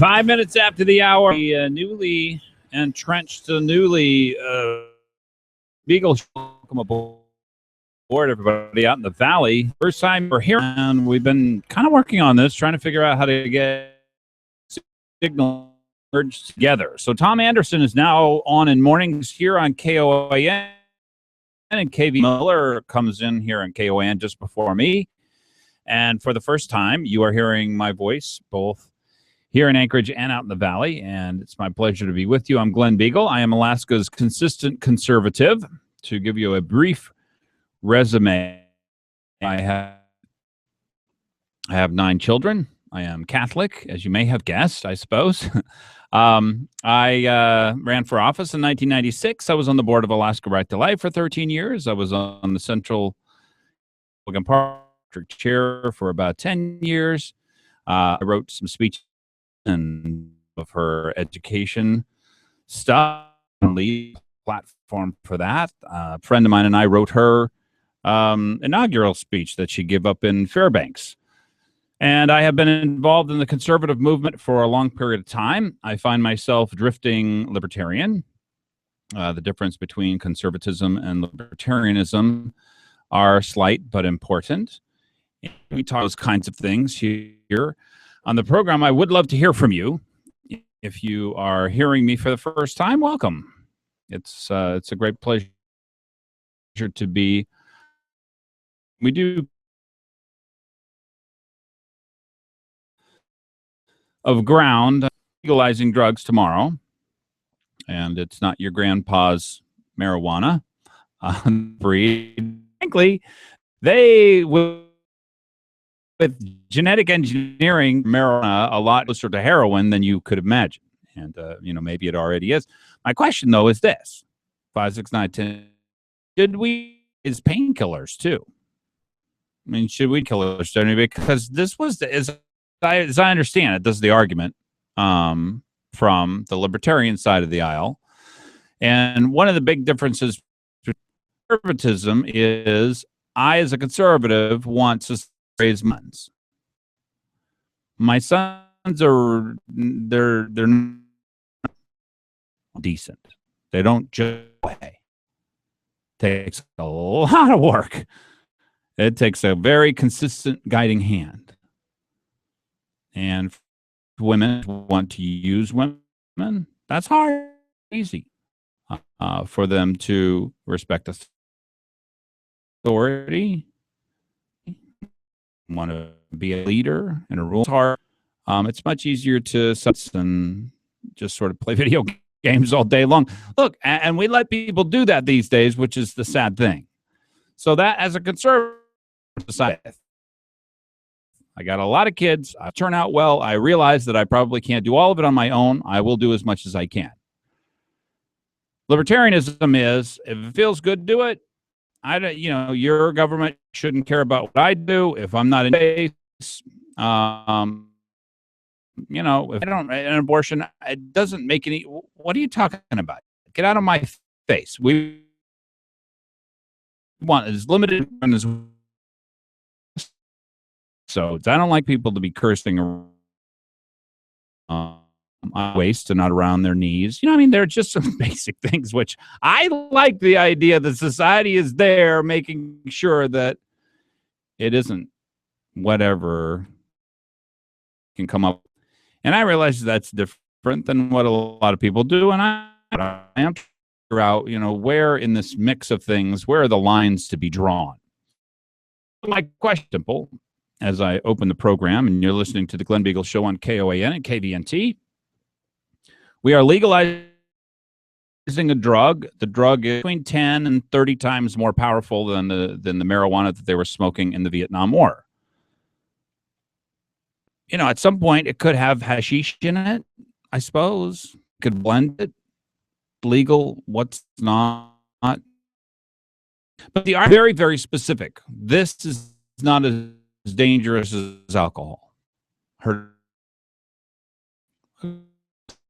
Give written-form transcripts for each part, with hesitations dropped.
5 minutes after the hour, the newly entrenched, newly Beagle. Welcome aboard, everybody out in the valley. First time we're here, and we've been kind of working on this, trying to figure out how to get signal merged together. So Tom Anderson is now on in mornings here on KOAN, and KV Miller comes in here on KOAN just before me. And for the first time, you are hearing my voice both here in Anchorage and out in the valley, and it's my pleasure to be with you. I'm Glen Biegel. I am Alaska's consistent conservative. To give you a brief resume, I have 9 children. I am Catholic, as you may have guessed, I suppose. I ran for office in 1996. I was on the board of Alaska Right to Life for 13 years. I was on the Central Republican Party chair for about 10 years. I wrote some speeches and of her education stuff, lead platform for that. A friend of mine and I wrote her inaugural speech that she gave up in Fairbanks. And I have been involved in the conservative movement for a long period of time. I find myself drifting libertarian. The difference between conservatism and libertarianism are slight but important. We talk those kinds of things here on the program. I would love to hear from you. If you are hearing me for the first time, welcome. It's a great pleasure to be. We do of ground legalizing drugs tomorrow, and it's not your grandpa's marijuana. Frankly, they will. With genetic engineering, marijuana a lot closer to heroin than you could imagine. And, maybe it already is. My question, though, is this. 5, 6, 9, 10. Should we is painkillers, too? I mean, should we kill it? Because this was, as I understand it, this is the argument from the libertarian side of the aisle. And one of the big differences between conservatism is I, as a conservative, want to raise months. My sons are they're decent. They don't just play. It takes a lot of work. It takes a very consistent guiding hand. And women want to use women. That's hard, easy for them to respect authority. Want to be a leader and a rule hard. It's much easier to and just sort of play video games all day long. Look, and we let people do that these days, which is the sad thing. So that, as a conservative society, I got a lot of kids. I turn out well. I realize that I probably can't do all of it on my own. I will do as much as I can. Libertarianism is, if it feels good, do it. Your government shouldn't care about what I do if I'm not in base. If I don't an abortion, it doesn't make any. What are you talking about? Get out of my face. We want as limited as. So I don't like people to be cursing on waist and not around their knees. There are just some basic things which I like the idea that society is there making sure that it isn't whatever can come up. And I realize that's different than what a lot of people do. And I am to figure out, where in this mix of things, where are the lines to be drawn? My question, simple, as I open the program, and you're listening to the Glen Biegel Show on KOAN and KVNT. We are legalizing a drug. The drug is between 10 and 30 times more powerful than the marijuana that they were smoking in the Vietnam War. At some point, it could have hashish in it, I suppose. Could blend it. Legal, what's not. But they are very, very specific. This is not as dangerous as alcohol.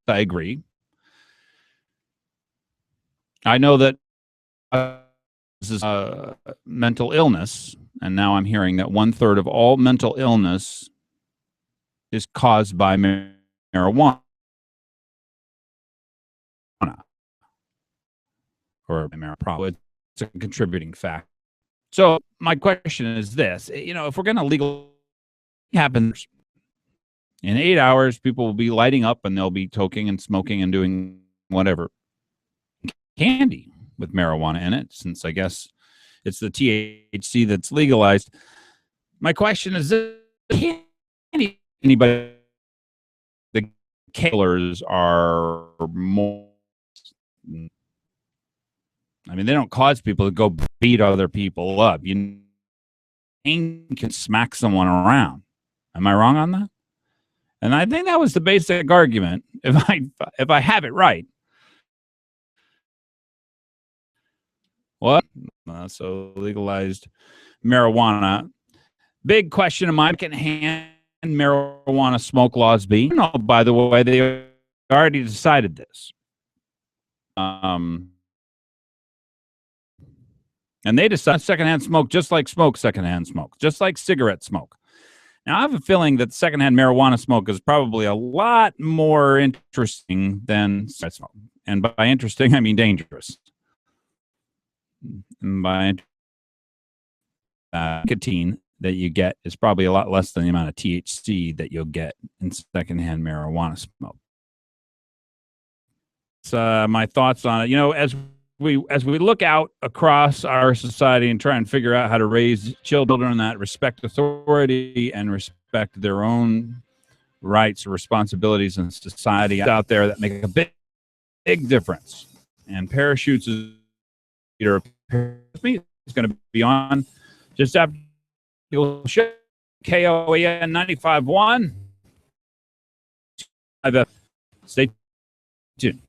I agree. I know that this is mental illness, and now I'm hearing that 1/3 of all mental illness is caused by marijuana or marijuana. It's a contributing factor. So my question is this: if we're going to legalize, happens in 8 hours, people will be lighting up and they'll be toking and smoking and doing whatever candy with marijuana in it, since I guess it's the THC that's legalized. My question is this: anybody, the killers are more, I mean, they don't cause people to go beat other people up. You can smack someone around. Am I wrong on that? And I think that was the basic argument, if I have it right. What? So legalized marijuana. Big question of mine: can hand marijuana smoke laws be? No, by the way, they already decided this. And they decide secondhand smoke just like secondhand smoke, just like cigarette smoke. Now, I have a feeling that secondhand marijuana smoke is probably a lot more interesting than cigarette smoke. And by interesting, I mean dangerous. And by nicotine that you get is probably a lot less than the amount of THC that you'll get in secondhand marijuana smoke. So my thoughts on it. As we look out across our society and try and figure out how to raise children that respect authority and respect their own rights or responsibilities in society out there that make a big difference. And Parachutes is Peter is going to be on just after the show. KOAN 95.1. Stay tuned.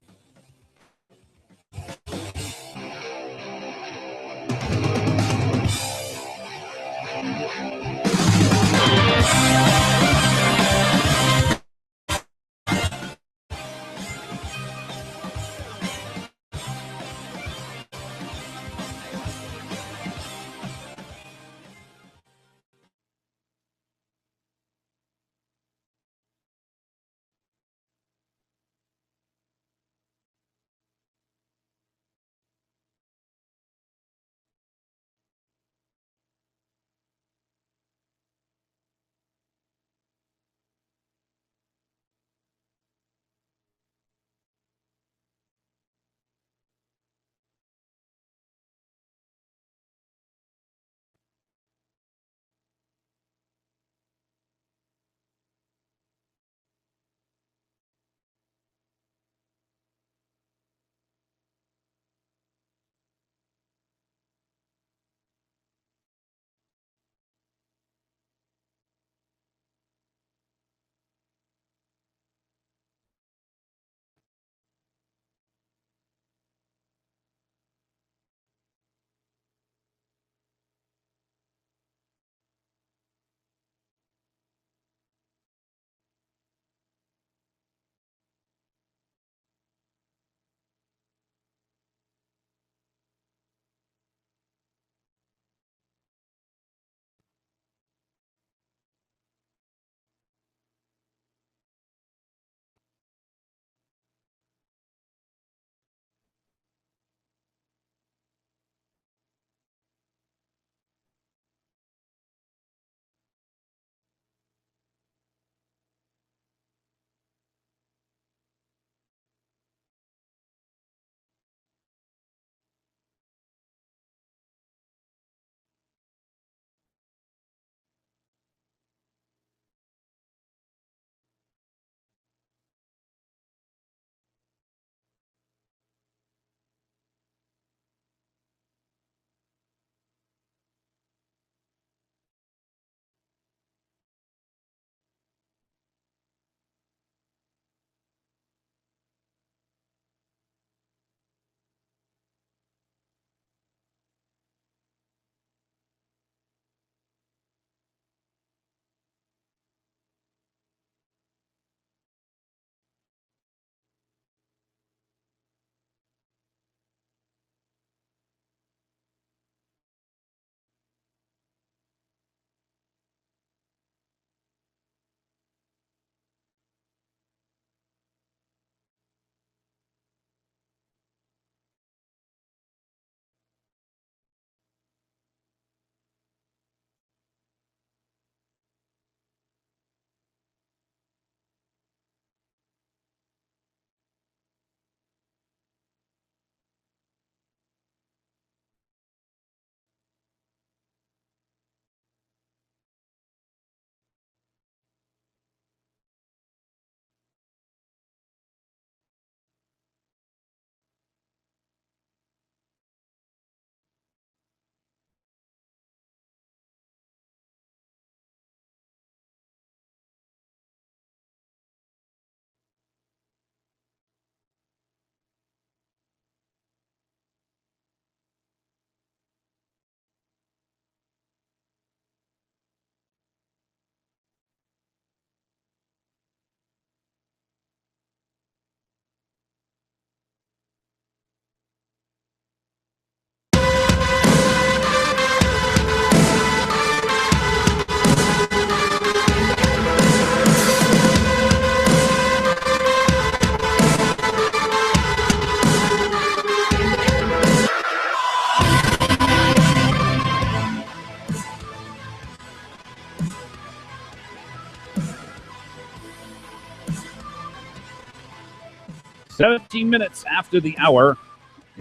17 minutes after the hour.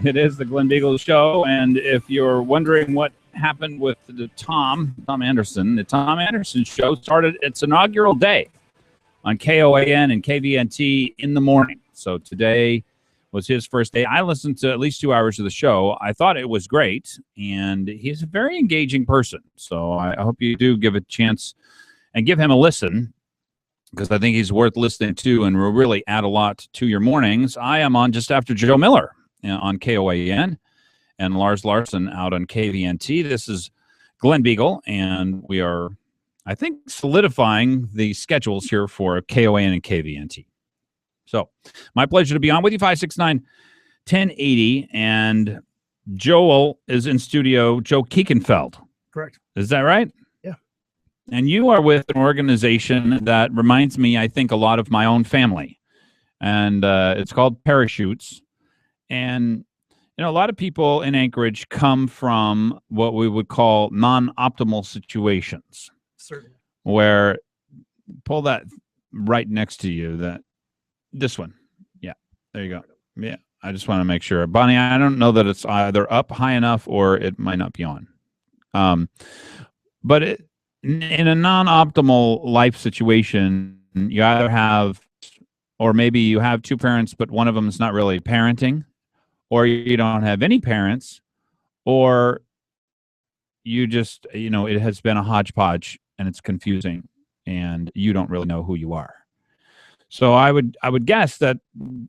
It is the Glen Biegel Show, and if you're wondering what happened with the Tom Anderson, the Tom Anderson Show started its inaugural day on KOAN and KVNT in the morning. So today was his first day. I listened to at least 2 hours of the show. I thought it was great, and he's a very engaging person. So I hope you do give a chance and give him a listen, because I think he's worth listening to and will really add a lot to your mornings. I am on just after Joe Miller on KOAN and Lars Larson out on KVNT. This is Glen Biegel, and we are, I think, solidifying the schedules here for KOAN and KVNT. So my pleasure to be on with you, 569-1080, and Joel is in studio, Joe Kiekenfeld. Correct. Is that right? Yeah. And you are with an organization that reminds me, I think, a lot of my own family, and it's called Parachutes. And, you know, a lot of people in Anchorage come from what we would call non-optimal situations. Certainly. Where, pull that right next to you, this one. Yeah, there you go. Yeah, I just want to make sure. Bonnie, I don't know that it's either up high enough or it might not be on. But in a non-optimal life situation, you either have, or maybe you have two parents, but one of them is not really parenting, or you don't have any parents, or you just, you know, it has been a hodgepodge and it's confusing and you don't really know who you are. So I would guess that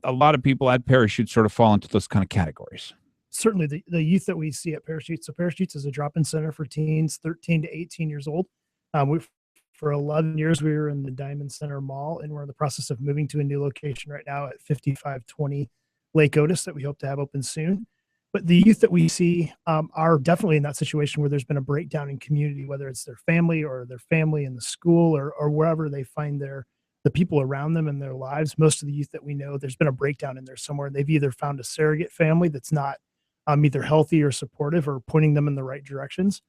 a lot of people at Parachutes sort of fall into those kind of categories. Certainly the youth that we see at Parachutes. So Parachutes is a drop-in center for teens 13 to 18 years old. For 11 years, we were in the Diamond Center Mall, and we're in the process of moving to a new location right now at 5520 Lake Otis that we hope to have open soon. But the youth that we see are definitely in that situation where there's been a breakdown in community, whether it's their family or their family in the school or wherever they find the people around them in their lives. Most of the youth that we know, there's been a breakdown in there somewhere. They've either found a surrogate family that's not either healthy or supportive or pointing them in the right directions.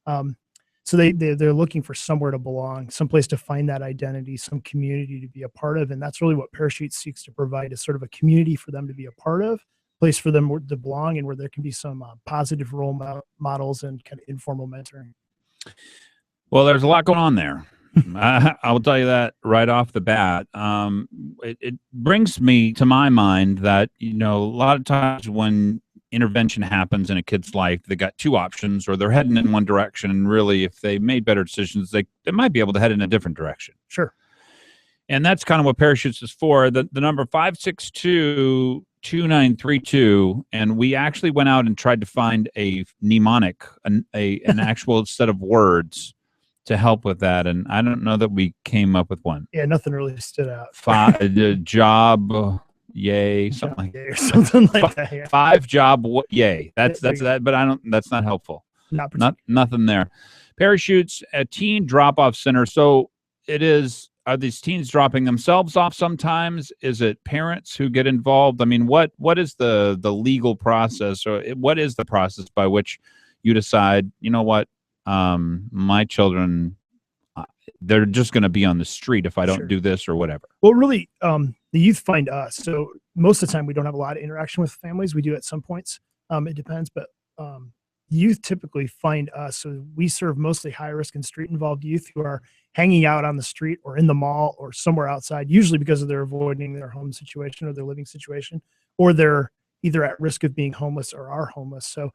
So they're looking for somewhere to belong, someplace to find that identity, some community to be a part of. And that's really what Parachutes seeks to provide, is sort of a community for them to be a part of, place for them to belong, and where there can be some positive role models and kind of informal mentoring. Well, there's a lot going on there. I will tell you that right off the bat. It brings me to my mind that, you know, a lot of times when intervention happens in a kid's life, they got two options, or they're heading in one direction, and really, if they made better decisions, they might be able to head in a different direction. Sure. And that's kind of what Parachutes is for. The number 562-2932, and we actually went out and tried to find a mnemonic, an actual set of words to help with that, and I don't know that we came up with one. Yeah, nothing really stood out. Job, yay, something like or something like that. Yeah. 5 job, yay. That's that, but I don't. That's not helpful. Nothing there. Parachutes, a teen drop-off center. So it is. Are these teens dropping themselves off sometimes? Is it parents who get involved? I mean, what is the legal process, or what is the process by which you decide, you know what, my children, they're just going to be on the street if I don't do this or whatever? Well, really, the youth find us. So most of the time we don't have a lot of interaction with families. We do at some points. It depends, but youth typically find us. So we serve mostly high risk and street involved youth who are hanging out on the street or in the mall or somewhere outside, usually because they're avoiding their home situation or their living situation, or they're either at risk of being homeless or are homeless. So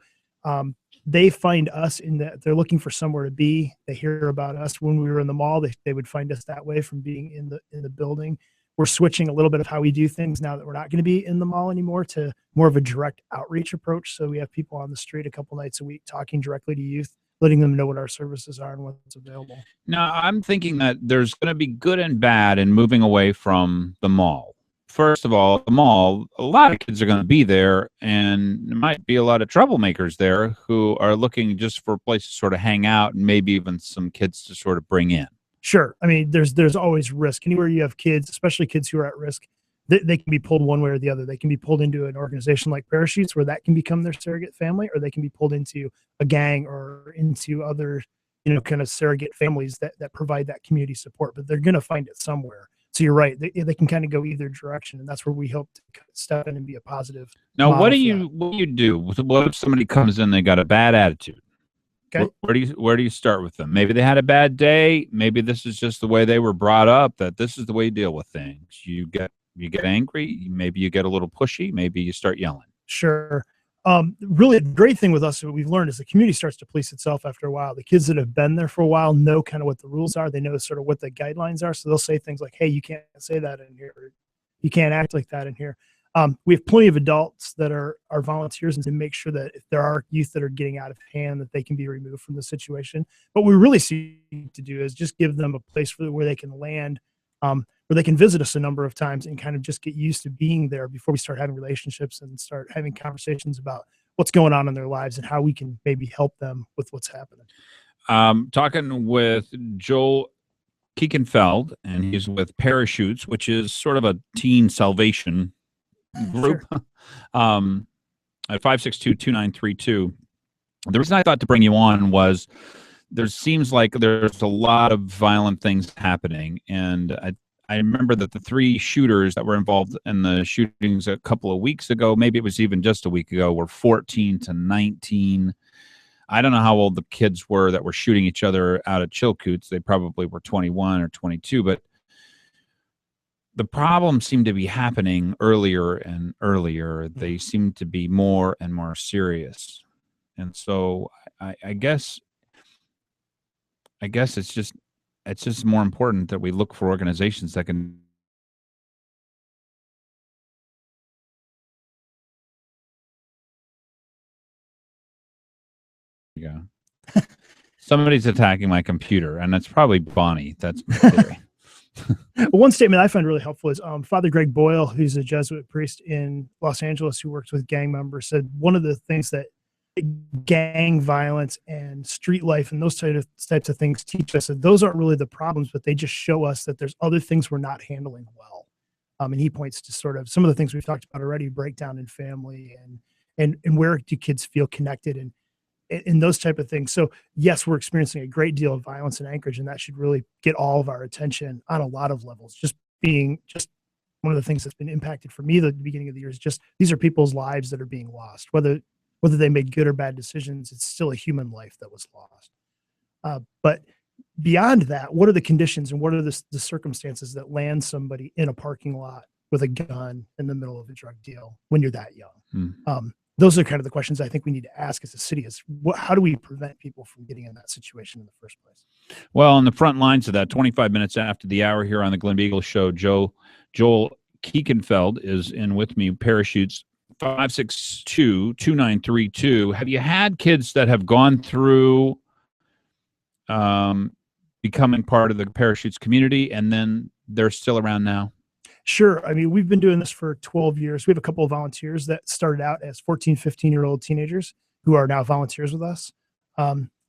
they find us in that they're looking for somewhere to be. They hear about us when we were in the mall. They would find us that way from being in the building. We're switching a little bit of how we do things now that we're not going to be in the mall anymore to more of a direct outreach approach. So we have people on the street a couple nights a week talking directly to youth, letting them know what our services are and what's available. Now, I'm thinking that there's going to be good and bad in moving away from the mall. First of all, the mall, a lot of kids are going to be there, and there might be a lot of troublemakers there who are looking just for a place to sort of hang out, and maybe even some kids to sort of bring in. Sure. I mean, there's always risk. Anywhere you have kids, especially kids who are at risk, they can be pulled one way or the other. They can be pulled into an organization like Parachutes, where that can become their surrogate family, or they can be pulled into a gang or into other, kind of surrogate families that provide that community support. But they're going to find it somewhere. So you're right. They can kind of go either direction, and that's where we hope to step in and be a positive Now, model for that. what do you do? What if somebody comes in, they got a bad attitude? Okay. Where do you start with them? Maybe they had a bad day. Maybe this is just the way they were brought up, that this is the way you deal with things. You get angry, maybe you get a little pushy, maybe you start yelling. Sure. Really, the great thing with us, what we've learned is the community starts to police itself after a while. The kids that have been there for a while know kind of what the rules are. They know sort of what the guidelines are. So they'll say things like, hey, you can't say that in here. Or, you can't act like that in here. We have plenty of adults that are volunteers and to make sure that if there are youth that are getting out of hand, that they can be removed from the situation. What we really seek to do is just give them a place where they can land, where they can visit us a number of times and kind of just get used to being there before we start having relationships and start having conversations about what's going on in their lives and how we can maybe help them with what's happening. Talking with Joel Kiekenfeld, and he's with Parachutes, which is sort of a teen salvation group. Sure. At 562-2932. The reason I thought to bring you on was there seems like there's a lot of violent things happening, and I remember that the 3 shooters that were involved in the shootings a couple of weeks ago, maybe it was even just a week ago, were 14 to 19. I don't know how old the kids were that were shooting each other out of Chilcoots. They probably were 21 or 22, but the problems seem to be happening earlier and earlier. They seem to be more and more serious. And so I guess it's just more important that we look for organizations that can. Yeah. Somebody's attacking my computer, and that's probably Bonnie. That's my theory. One statement I find really helpful is Father Greg Boyle, who's a Jesuit priest in Los Angeles who works with gang members, said one of the things that gang violence and street life and those types of things teach us that those aren't really the problems, but they just show us that there's other things we're not handling well. And he points to sort of some of the things we've talked about already: breakdown in family and where do kids feel connected and those type of things. So yes, we're experiencing a great deal of violence in Anchorage, and that should really get all of our attention on a lot of levels. Just one of the things that's been impacted for me at the beginning of the year is just these are people's lives that are being lost, whether they made good or bad decisions. It's still a human life that was lost. But beyond that, what are the conditions and what are the circumstances that land somebody in a parking lot with a gun in the middle of a drug deal when you're that young? Those are kind of the questions I think we need to ask as a city is how do we prevent people from getting in that situation in the first place? Well, on the front lines of that, 25 minutes after the hour here on the Glen Biegel Show, Joel Kiekenfeld is in with me, Parachutes, 562-2932. Have you had kids that have gone through becoming part of the Parachutes community and then they're still around now? Sure. I mean, we've been doing this for 12 years. We have a couple of volunteers that started out as 14, 15-year-old teenagers who are now volunteers with us.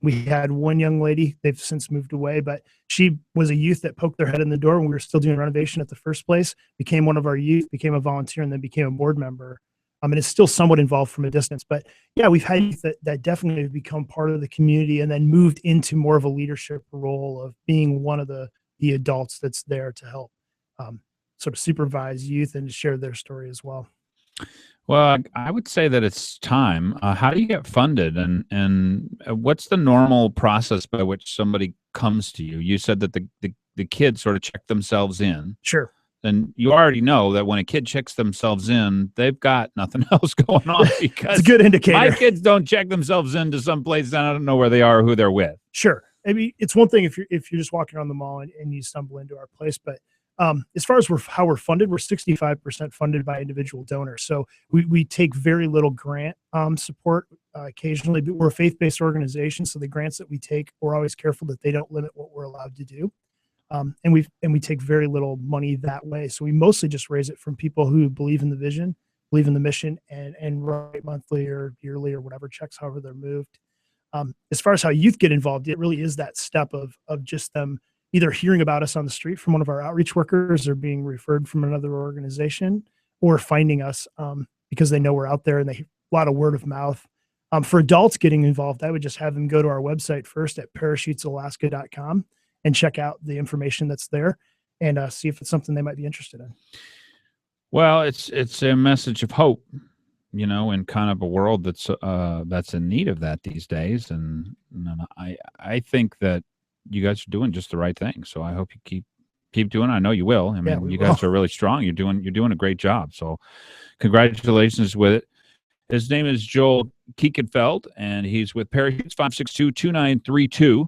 We had one young lady, they've since moved away, but she was a youth that poked their head in the door when we were still doing renovation at the first place, became one of our youth, became a volunteer, and then became a board member. And is still somewhat involved from a distance. But yeah, we've had youth that definitely have become part of the community and then moved into more of a leadership role of being one of the adults that's there to help sort of supervise youth and share their story as well. Well, I would say that it's time. How do you get funded, and what's the normal process by which somebody comes to you? You said that the kids sort of check themselves in. Sure. And you already know that when a kid checks themselves in, they've got nothing else going on because it's a good indicator. My kids don't check themselves into some place and I don't know where they are or who they're with. Sure. I mean, it's one thing if you're just walking around the mall and you stumble into our place, but as far as how we're funded, we're 65% funded by individual donors. So we take very little grant support occasionally, but we're a faith-based organization. So the grants that we take, we're always careful that they don't limit what we're allowed to do. And we take very little money that way. So we mostly just raise it from people who believe in the vision, believe in the mission, and write monthly or yearly or whatever checks, however they're moved. As far as how youth get involved, it really is that step of just them either hearing about us on the street from one of our outreach workers or being referred from another organization or finding us because they know we're out there and a lot of word of mouth. For adults getting involved, I would just have them go to our website first at parachutesalaska.com and check out the information that's there. and see if it's something they might be interested in. Well, it's a message of hope, in kind of a world that's in need of that these days. And I think that you guys are doing just the right thing. So I hope you keep doing it. I know you will. I mean, you guys are really strong. You're doing a great job. So congratulations with it. His name is Joel Kiekenfeld, and he's with Parachutes 562-2932.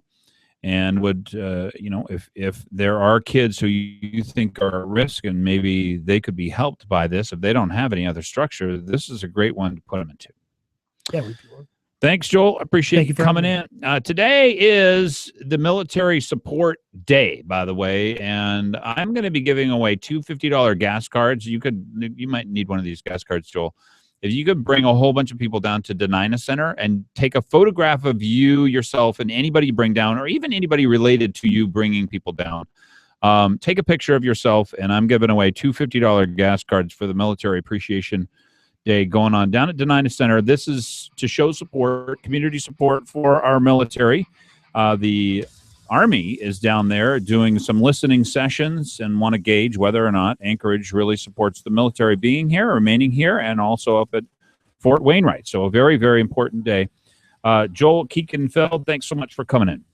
And would if there are kids who you think are at risk and maybe they could be helped by this, if they don't have any other structure, this is a great one to put them into. Yeah, we'd be willing. Thanks, Joel. Appreciate you coming in. Today is the Military Support Day, by the way, and I'm going to be giving away two $50 gas cards. You might need one of these gas cards, Joel. If you could bring a whole bunch of people down to Denina Center and take a photograph of you, yourself, and anybody you bring down, or even anybody related to you bringing people down, take a picture of yourself, and I'm giving away two $50 gas cards for the Military Appreciation Day going on down at Denina Center. This is to show support, community support for our military. The Army is down there doing some listening sessions and want to gauge whether or not Anchorage really supports the military being here, remaining here, and also up at Fort Wainwright. So a very, very important day. Joel Kiekenfeld, thanks so much for coming in.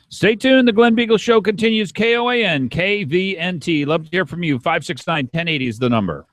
Stay tuned. The Glen Biegel Show continues. KOAN, KVNT. Love to hear from you. 569-1080 is the number.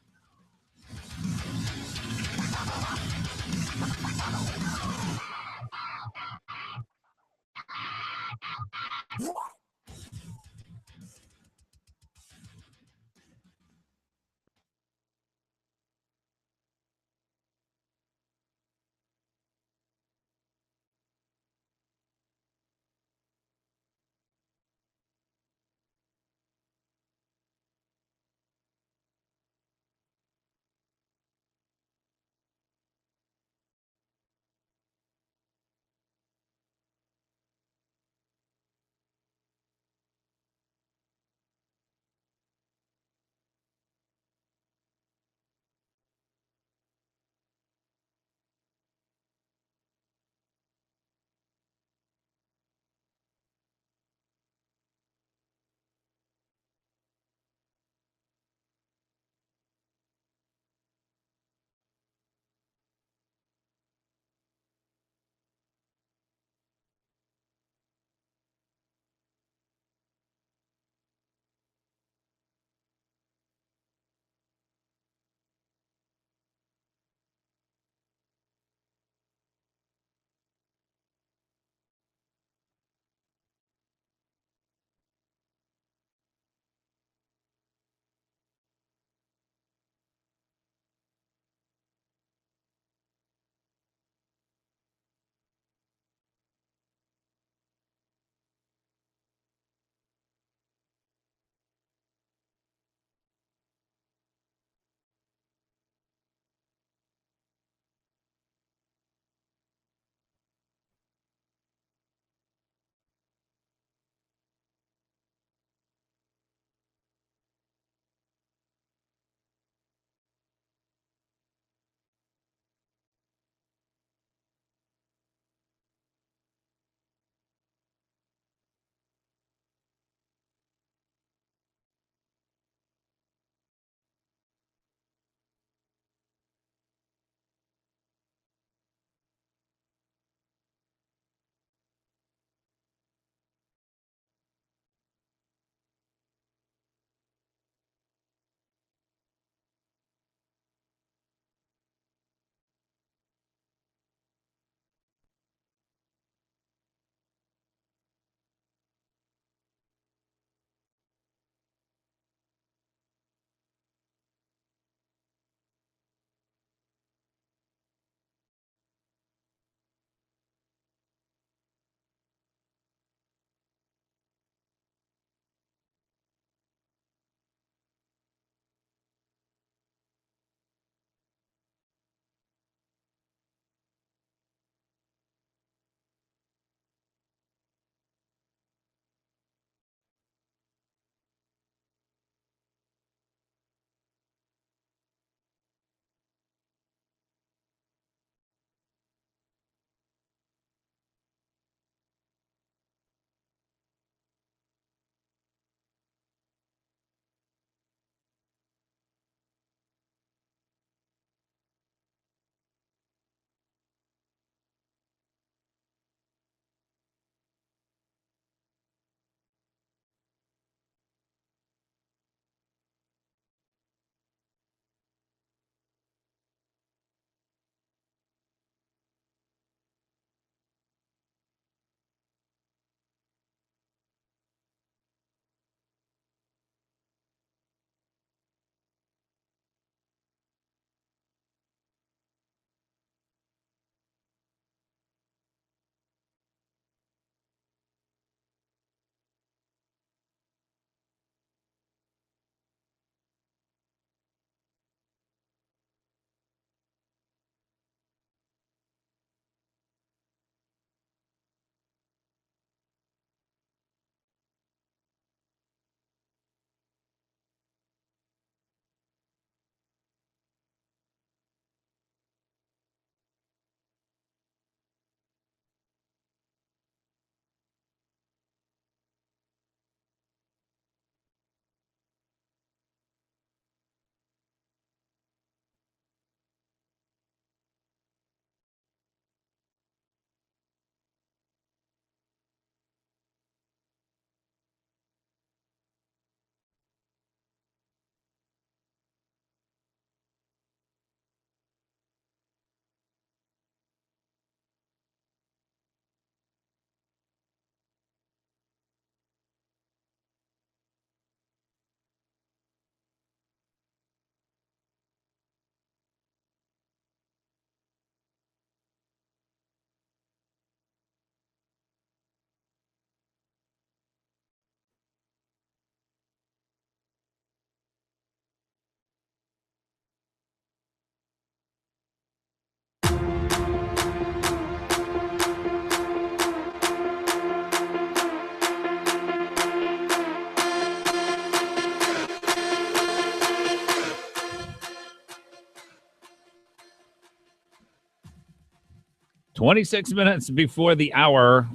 26 minutes before the hour,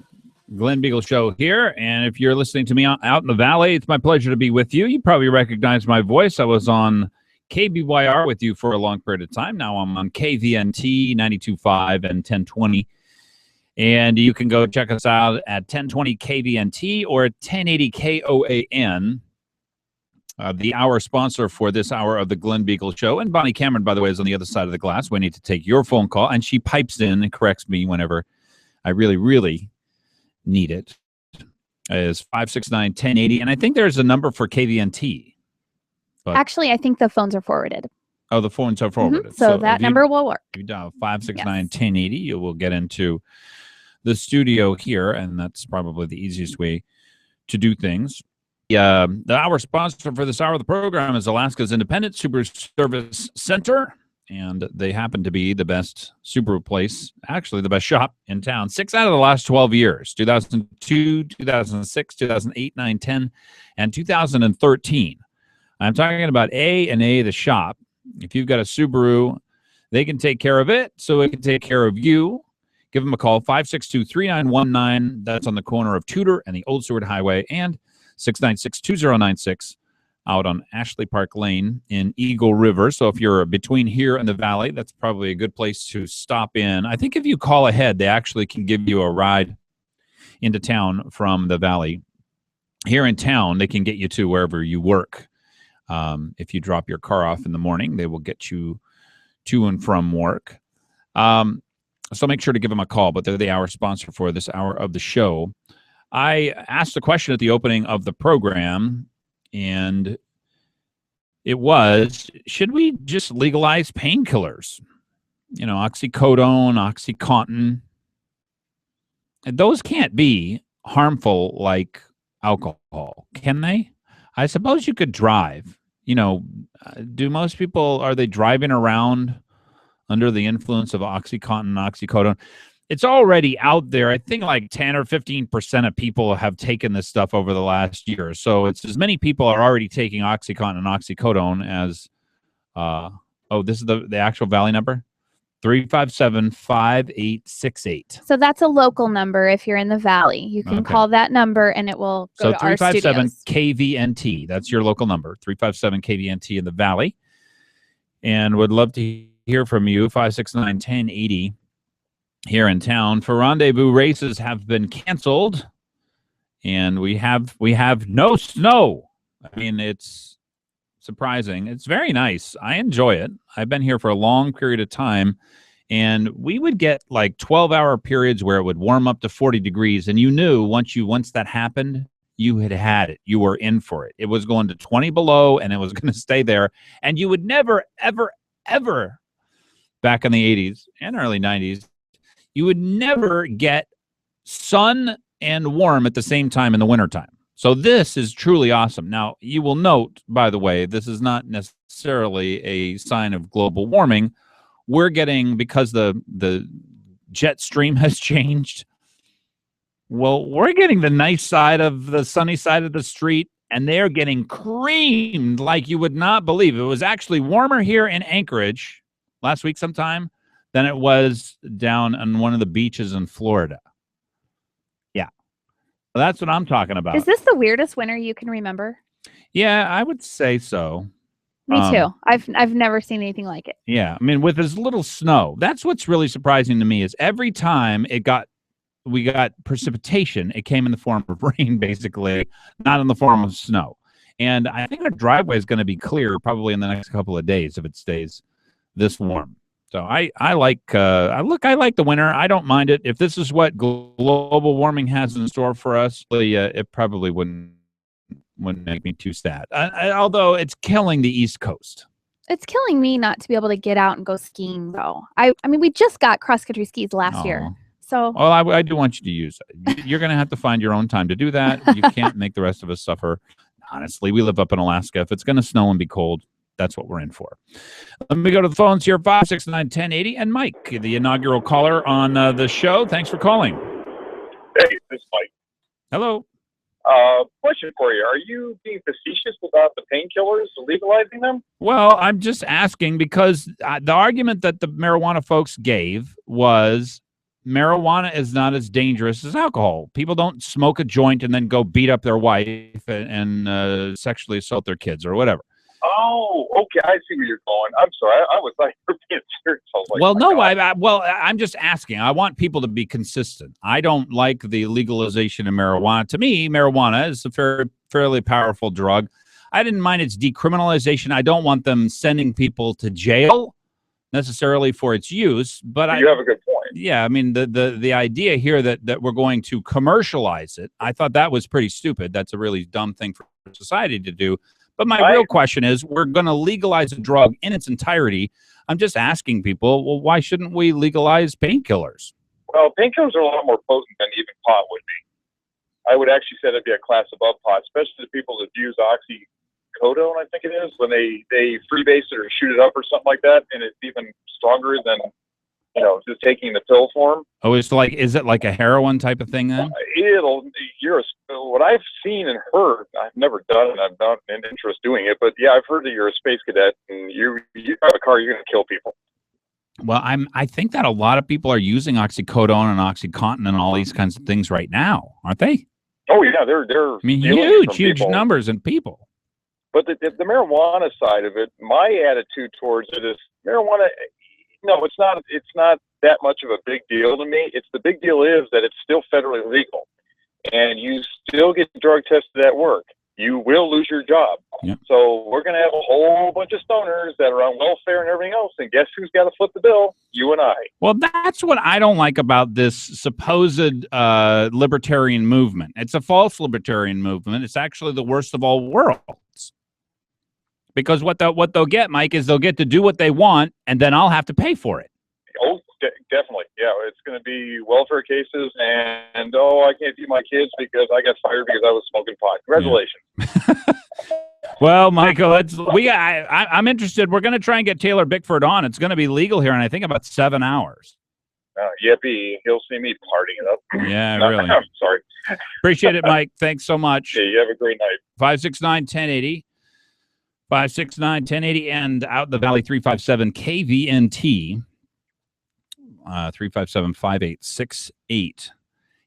Glen Biegel Show here. And if you're listening to me out in the valley, it's my pleasure to be with you. You probably recognize my voice. I was on KBYR with you for a long period of time. Now I'm on KVNT 92.5 and 1020. And you can go check us out at 1020 KVNT or 1080 KOAN. The hour sponsor for this hour of the Glen Biegel Show. And Bonnie Cameron, by the way, is on the other side of the glass. We need to take your phone call. And she pipes in and corrects me whenever I really, really need it. Is 569-1080. And I think there's a number for KVNT. But actually, I think the phones are forwarded. Oh, the phones are forwarded. So that number will work. If you dial 569-1080, you will get into the studio here. And that's probably the easiest way to do things. The hour sponsor for this hour of the program is Alaska's Independent Subaru Service Center, and they happen to be the best Subaru place, actually the best shop in town. 6 out of the last 12 years, 2002, 2006, 2008, 9, 10, and 2013. I'm talking about A&A, the shop. If you've got a Subaru, they can take care of it, so it can take care of you. Give them a call, 562-3919. That's on the corner of Tudor and the Old Seward Highway, and 696-2096 out on Ashley Park Lane in Eagle River. So if you're between here and the valley, that's probably a good place to stop in. I think if you call ahead, they actually can give you a ride into town from the valley. Here in town, they can get you to wherever you work. If you drop your car off in the morning, they will get you to and from work. So make sure to give them a call, but they're the hour sponsor for this hour of the show. I asked a question at the opening of the program, and it was, should we just legalize painkillers? You know, oxycodone, OxyContin. And those can't be harmful like alcohol, can they? I suppose you could drive. You know, do most people, are they driving around under the influence of OxyContin and oxycodone? It's already out there. I think like 10 or 15% of people have taken this stuff over the last year. So it's as many people are already taking OxyContin and oxycodone as, this is the actual Valley number? 357-5868. So that's a local number if you're in the Valley. You can call that number and it will go to our studios. So 357 KVNT. That's your local number, 357 KVNT in the Valley. And would love to hear from you, 569-1080. Here in town, for rendezvous races have been canceled, and we have no snow. I mean, it's surprising. It's very nice. I enjoy it. I've been here for a long period of time, and we would get like 12-hour periods where it would warm up to 40 degrees, and you knew once that happened, you had it. You were in for it. It was going to 20 below, and it was going to stay there, and you would never, ever, ever, back in the 80s and early 90s, you would never get sun and warm at the same time in the wintertime. So this is truly awesome. Now, you will note, by the way, this is not necessarily a sign of global warming. We're getting, because the jet stream has changed, well, we're getting the nice side of the sunny side of the street, and they're getting creamed like you would not believe. It was actually warmer here in Anchorage last week sometime than it was down on one of the beaches in Florida. Yeah. That's what I'm talking about. Is this the weirdest winter you can remember? Yeah, I would say so. Me too. I've never seen anything like it. Yeah. I mean, with as little snow, that's what's really surprising to me is every time we got precipitation, it came in the form of rain, basically, not in the form of snow. And I think our driveway is going to be clear probably in the next couple of days if it stays this warm. So I like the winter. I don't mind it. If this is what global warming has in store for us, it probably wouldn't make me too sad. Although it's killing the East Coast. It's killing me not to be able to get out and go skiing, though. I mean, we just got cross-country skis last year. So, well, I do want you to use it. You're going to have to find your own time to do that. You can't make the rest of us suffer. Honestly, we live up in Alaska. If it's going to snow and be cold, that's what we're in for. Let me go to the phones here, 569-1080. And Mike, the inaugural caller on the show. Thanks for calling. Hey, this is Mike. Hello. Question for you. Are you being facetious about the painkillers, legalizing them? Well, I'm just asking because the argument that the marijuana folks gave was marijuana is not as dangerous as alcohol. People don't smoke a joint and then go beat up their wife and sexually assault their kids or whatever. Oh, okay. I see where you're going. I'm sorry. I was like, you're being serious. I was like, Well, no, God. I'm just asking. I want people to be consistent. I don't like the legalization of marijuana. To me, marijuana is a fairly powerful drug. I didn't mind its decriminalization. I don't want them sending people to jail necessarily for its use, but You have a good point. yeah, I mean the idea here that we're going to commercialize it, I thought that was pretty stupid. That's a really dumb thing for society to do. But my real question is, we're going to legalize a drug in its entirety. I'm just asking people, well, why shouldn't we legalize painkillers? Well, painkillers are a lot more potent than even pot would be. I would actually say that'd be a class above pot, especially the people that use oxycodone, I think it is, when they freebase it or shoot it up or something like that, and it's even stronger than, just taking the pill form. Oh, is it like a heroin type of thing then? What I've seen and heard, I've never done it, I'm not in interest doing it, but yeah, I've heard that you're a space cadet and you have a car, you're going to kill people. Well, I think that a lot of people are using oxycodone and OxyContin and all these kinds of things right now, aren't they? Oh yeah, they're. I mean, huge numbers in people. But the marijuana side of it, my attitude towards it is marijuana. No, it's not. It's not that much of a big deal to me. The big deal is that it's still federally legal, and you still get drug tested at work. You will lose your job. Yep. So we're going to have a whole bunch of stoners that are on welfare and everything else. And guess who's got to foot the bill? You and I. Well, that's what I don't like about this supposed libertarian movement. It's a false libertarian movement. It's actually the worst of all worlds. Because what they'll get, Mike, is they'll get to do what they want, and then I'll have to pay for it. Oh, definitely. Yeah, it's going to be welfare cases, and I can't see my kids because I got fired because I was smoking pot. Congratulations. Yeah. Well, Michael, I'm interested. We're going to try and get Taylor Bickford on. It's going to be legal here in, I think, about 7 hours. Yippee. He'll see me partying it up. Yeah, really. I'm sorry. Appreciate it, Mike. Thanks so much. Yeah, you have a great night. 569-1080. 569-1080 and out the valley 357 KVNT 357-5868.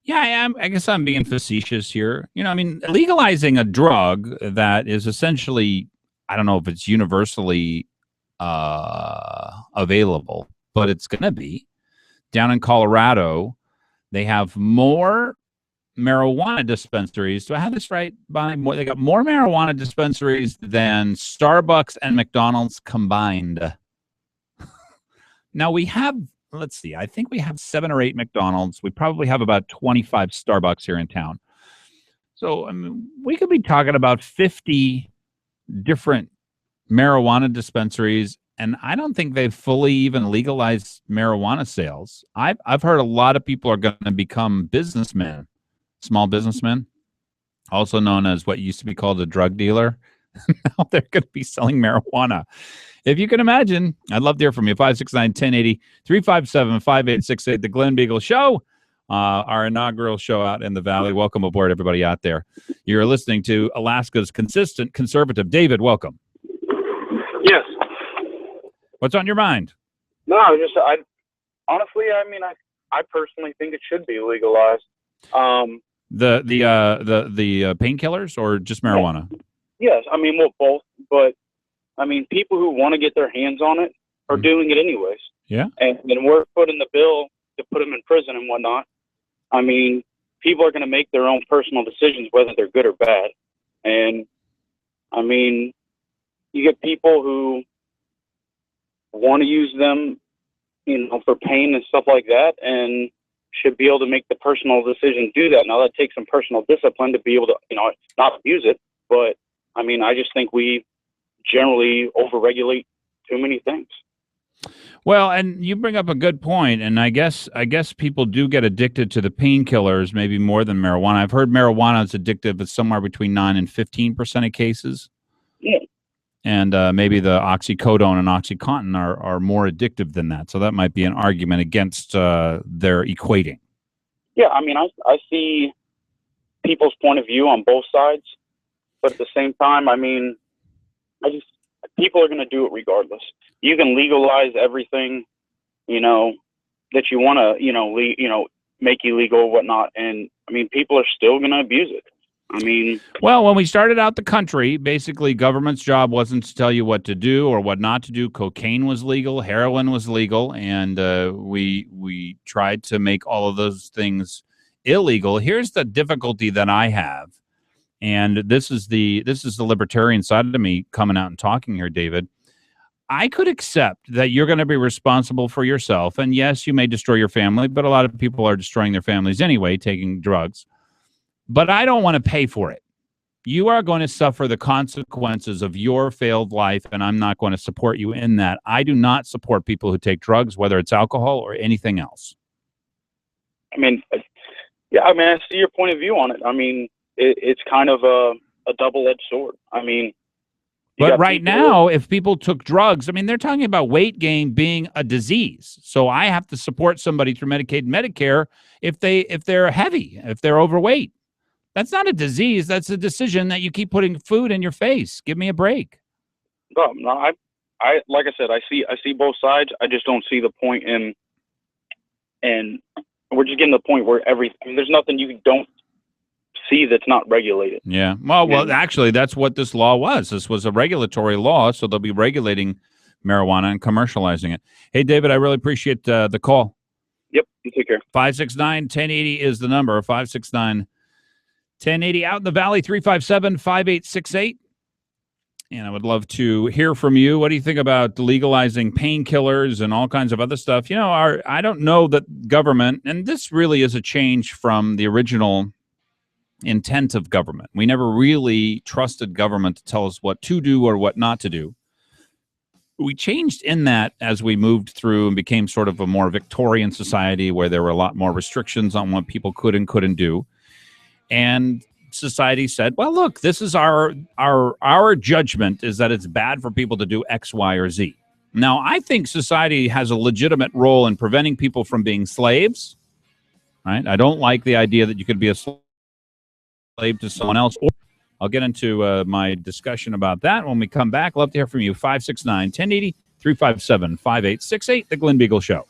Yeah, I guess I'm being facetious here. I mean, legalizing a drug that is essentially, I don't know if it's universally available, but it's going to be. Down in Colorado, they have more marijuana dispensaries. Do I have this right, Bonnie? They got more marijuana dispensaries than Starbucks and McDonald's combined. Now we have, let's see, I think we have 7 or 8 McDonald's. We probably have about 25 Starbucks here in town. So, I mean, we could be talking about 50 different marijuana dispensaries, and I don't think they've fully even legalized marijuana sales. I've heard a lot of people are going to become businessmen. Small businessmen, also known as what used to be called a drug dealer. Now they're going to be selling marijuana. If you can imagine, I'd love to hear from you. 569-1080, 357-5868, the Glen Biegel Show, our inaugural show out in the Valley. Welcome aboard, everybody out there. You're listening to Alaska's consistent conservative. David, welcome. Yes. What's on your mind? No, honestly, I mean, I personally think it should be legalized. The painkillers or just marijuana? Yes, I mean, well, both. But I mean, people who want to get their hands on it are doing it anyways. Yeah. And then we're putting the bill to put them in prison and whatnot. I mean, people are going to make their own personal decisions whether they're good or bad. And I mean, you get people who want to use them, for pain and stuff like that, and should be able to make the personal decision to do that. Now, that takes some personal discipline to be able to, not abuse it. But, I mean, I just think we generally overregulate too many things. Well, and you bring up a good point, and I guess people do get addicted to the painkillers maybe more than marijuana. I've heard marijuana is addictive at somewhere between 9 and 15% of cases. Yeah. And maybe the oxycodone and OxyContin are more addictive than that. So that might be an argument against their equating. Yeah, I mean, I see people's point of view on both sides. But at the same time, I mean, people are going to do it regardless. You can legalize everything, that you want to, make illegal or whatnot. And I mean, people are still going to abuse it. I mean, well, when we started out the country, basically government's job wasn't to tell you what to do or what not to do. Cocaine was legal, heroin was legal, and we tried to make all of those things illegal. Here's the difficulty that I have, and this is the libertarian side of me coming out and talking here, David. I could accept that you're going to be responsible for yourself, and yes, you may destroy your family, but a lot of people are destroying their families anyway, taking drugs. But I don't want to pay for it. You are going to suffer the consequences of your failed life, and I'm not going to support you in that. I do not support people who take drugs, whether it's alcohol or anything else. I mean, yeah, I mean, I see your point of view on it. I mean, it's kind of a double-edged sword. I mean, but right now, if people took drugs, I mean, they're talking about weight gain being a disease. So I have to support somebody through Medicaid and Medicare if they're heavy, if they're overweight. That's not a disease. That's a decision that you keep putting food in your face. Give me a break. No, I like I said, I see both sides. I just don't see the point in, and we're just getting to the point where there's nothing you don't see that's not regulated. Yeah. Well, actually, that's what this law was. This was a regulatory law, so they'll be regulating marijuana and commercializing it. Hey, David, I really appreciate the call. Yep. You take care. 569-1080 is the number. 569-1080 out in the valley, 357-5868. And I would love to hear from you. What do you think about legalizing painkillers and all kinds of other stuff? You know, I don't know that government, and this really is a change from the original intent of government. We never really trusted government to tell us what to do or what not to do. We changed in that as we moved through and became sort of a more Victorian society where there were a lot more restrictions on what people could and couldn't do. And society said, well, look, this is our judgment is that it's bad for people to do X, Y, or Z. Now, I think society has a legitimate role in preventing people from being slaves, right? I don't like the idea that you could be a slave to someone else. I'll get into my discussion about that when we come back. Love to hear from you. 569-1080, 357-5868, The Glen Biegel Show.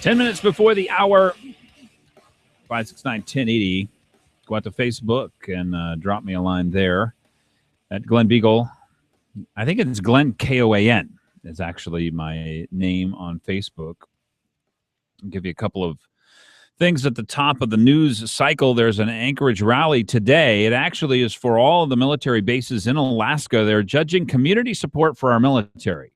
10 minutes before the hour, 569-1080. Go out to Facebook and drop me a line there at Glen Biegel. I think it's Glen Koan is actually my name on Facebook. I'll give you a couple of things at the top of the news cycle. There's an Anchorage rally today. It actually is for all of the military bases in Alaska. They're judging community support for our military.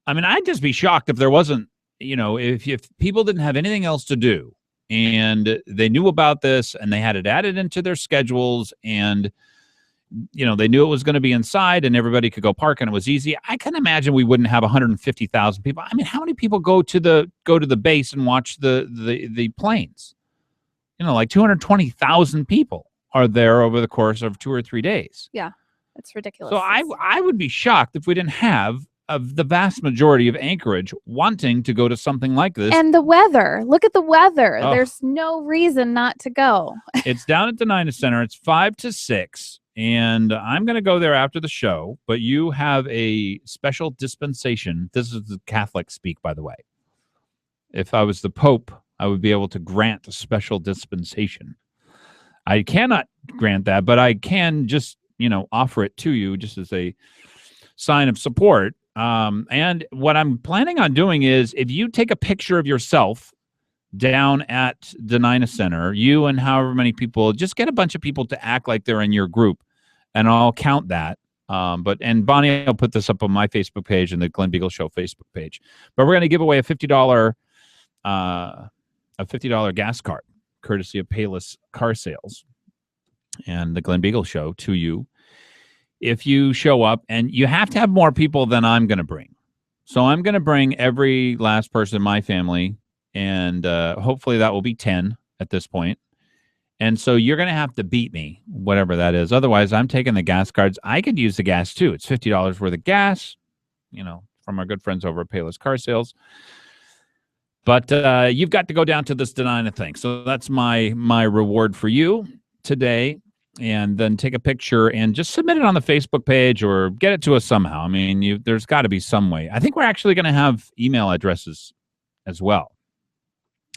I mean, I'd just be shocked if there wasn't, if people didn't have anything else to do and they knew about this and they had it added into their schedules and, they knew it was going to be inside and everybody could go park and it was easy. I can imagine we wouldn't have 150,000 people. I mean, how many people go to the base and watch the planes? Like 220,000 people are there over the course of 2 or 3 days. Yeah, it's ridiculous. So I would be shocked if we didn't have of the vast majority of Anchorage wanting to go to something like this. And the weather. Look at the weather. Oh. There's no reason not to go. It's down at the Denina Center. It's 5 to 6. And I'm going to go there after the show. But you have a special dispensation. This is the Catholic speak, by the way. If I was the Pope, I would be able to grant a special dispensation. I cannot grant that, but I can just, offer it to you just as a sign of support. And what I'm planning on doing is if you take a picture of yourself down at the Denina Center, you and however many people, just get a bunch of people to act like they're in your group, and I'll count that. And Bonnie, I'll put this up on my Facebook page and the Glen Biegel Show Facebook page. But we're going to give away a $50 gas card, courtesy of Payless Car Sales and the Glen Biegel Show to you. If you show up, and you have to have more people than I'm going to bring. So I'm going to bring every last person in my family, and hopefully that will be 10 at this point. And so you're going to have to beat me, whatever that is. Otherwise, I'm taking the gas cards. I could use the gas, too. It's $50 worth of gas, from our good friends over at Payless Car Sales. But you've got to go down to this Denina thing. So that's my reward for you today. And then take a picture and just submit it on the Facebook page or get it to us somehow. I mean, there's got to be some way. I think we're actually going to have email addresses as well,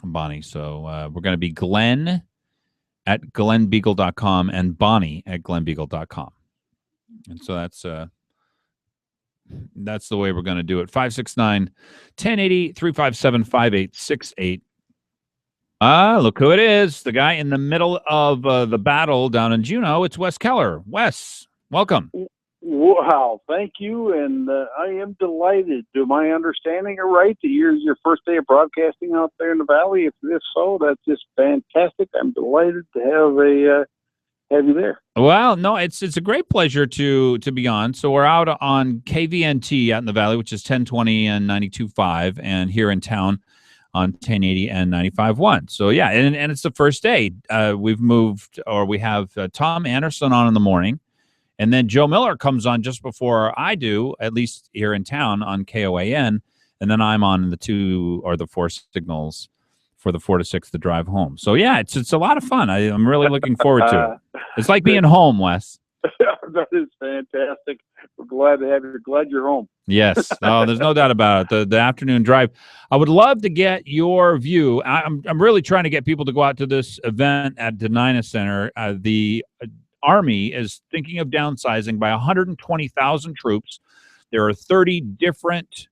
Bonnie. So we're going to be Glenn at glenbiegel.com and Bonnie at glenbiegel.com. And so that's the way we're going to do it. 569-1080, 357-5868. Look who it is. The guy in the middle of the battle down in Juneau. It's Wes Keller. Wes, welcome. Wow, thank you. And I am delighted. Do my understanding are right? The year is your first day of broadcasting out there in the Valley. If so, that's just fantastic. I'm delighted to have you there. Well, no, it's a great pleasure to be on. So we're out on KVNT out in the Valley, which is 1020 and 92.5, and here in town on 1080 and 95.1. So yeah, and it's the first day. We have Tom Anderson on in the morning, and then Joe Miller comes on just before I do, at least here in town on KOAN, and then I'm on the 2 or the 4 signals for the 4 to 6 the drive home. So yeah, it's a lot of fun. I'm really looking forward to it. It's like being home, Wes. That is fantastic. We're glad to have you. Glad you're home. Yes. Oh, there's no doubt about it. The afternoon drive. I would love to get your view. I'm really trying to get people to go out to this event at Denina Center. The Army is thinking of downsizing by 120,000 troops. There are 30 different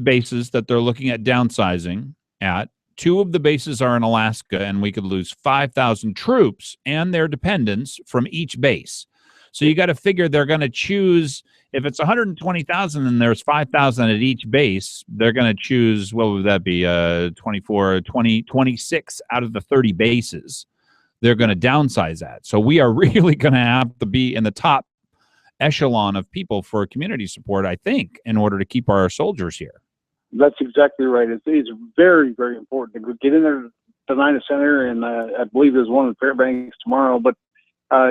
bases that they're looking at downsizing at. 2 of the bases are in Alaska, and we could lose 5,000 troops and their dependents from each base. So you got to figure they're going to choose, if it's 120,000 and there's 5,000 at each base, they're going to choose, what would that be, 26 out of the 30 bases. They're going to downsize that. So we are really going to have to be in the top echelon of people for community support, I think, in order to keep our soldiers here. That's exactly right. It's very, very important to get in there to the Denina Center, and I believe there's one in Fairbanks tomorrow. But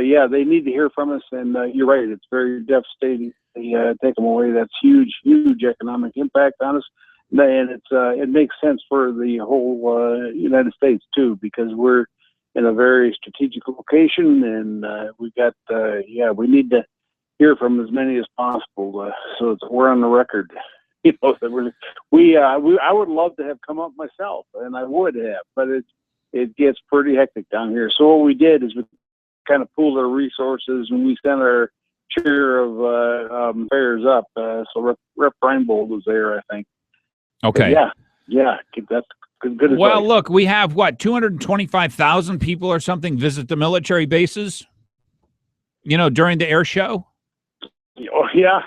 yeah, they need to hear from us, and you're right. It's very devastating. They take them away. That's huge, huge economic impact on us, and it makes sense for the whole United States too, because we're in a very strategic location, and we need to hear from as many as possible. So we're on the record. that we I would love to have come up myself, and I would have, but it gets pretty hectic down here. So what we did is we kind of pooled our resources, and we sent our share of fares up. So Rep Reinbold was there, I think. Okay. But yeah, that's good advice. Well, look, we have, 225,000 people or something visit the military bases, during the air show? Oh, yeah.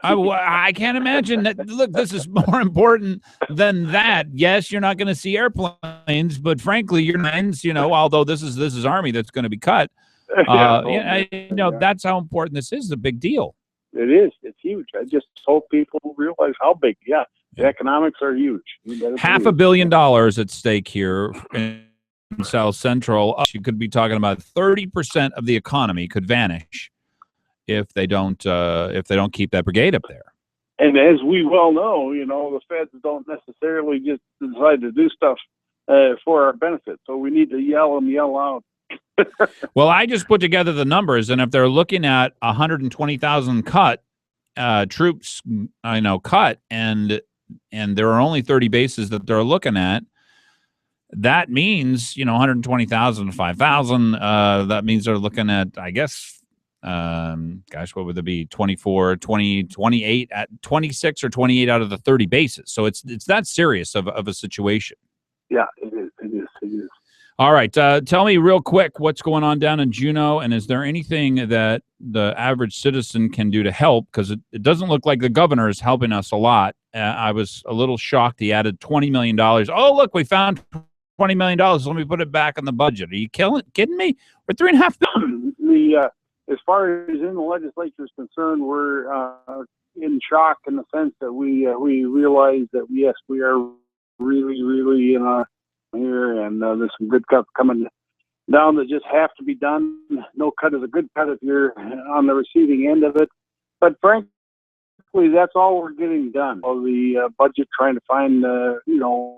I can't imagine that. Look, this is more important than that. Yes, you're not going to see airplanes, but frankly, your planes, although this is Army that's going to be cut. That's how important this is. A big deal. It is. It's huge. I just hope people realize how big. Yeah, the economics are huge. $500 million at stake here in South Central. You could be talking about 30% of the economy could vanish if they don't keep that brigade up there. And as we well know, the feds don't necessarily just decide to do stuff for our benefit. So we need to yell out. Well, I just put together the numbers, and if they're looking at 120,000 cut troops, cut, and there are only 30 bases that they're looking at, that means 120,000 to 5,000. That means they're looking at, I guess, what would it be? 24, 20, 28 at 26 or 28 out of the 30 bases. So it's that serious of a situation. Yeah, it is. All right. Tell me real quick what's going on down in Juneau, and is there anything that the average citizen can do to help? Because it doesn't look like the governor is helping us a lot. I was a little shocked he added $20 million. Oh, look, we found $20 million. Let me put it back in the budget. Are you kidding me? We're $3.5 billion. As far as in the legislature is concerned, we're in shock in the sense that we realize that, yes, we are really, really here, and there's some good cuts coming down that just have to be done. No cut is a good cut if you're on the receiving end of it. But frankly, that's all we're getting done. The budget, trying to find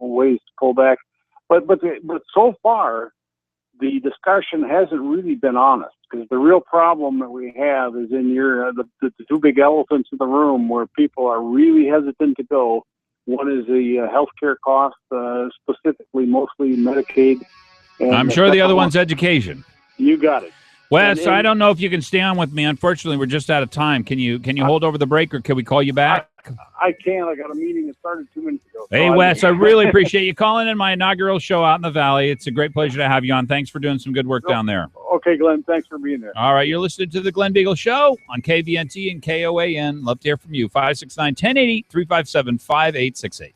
ways to pull back. But so far, the discussion hasn't really been honest, because the real problem that we have is in the two big elephants in the room where people are really hesitant to go. One is the healthcare cost, specifically mostly Medicaid. And I'm sure the other one's education. You got it. Wes, I don't know if you can stay on with me. Unfortunately, we're just out of time. Can you hold over the break, or can we call you back? I can. I got a meeting that started 2 minutes ago. Hey, Wes, I really appreciate you calling in my inaugural show out in the Valley. It's a great pleasure to have you on. Thanks for doing some good work down there. Okay, Glenn. Thanks for being there. All right, you're listening to the Glen Biegel Show on KVNT and KOAN. Love to hear from you. 569-1080, 357-5868.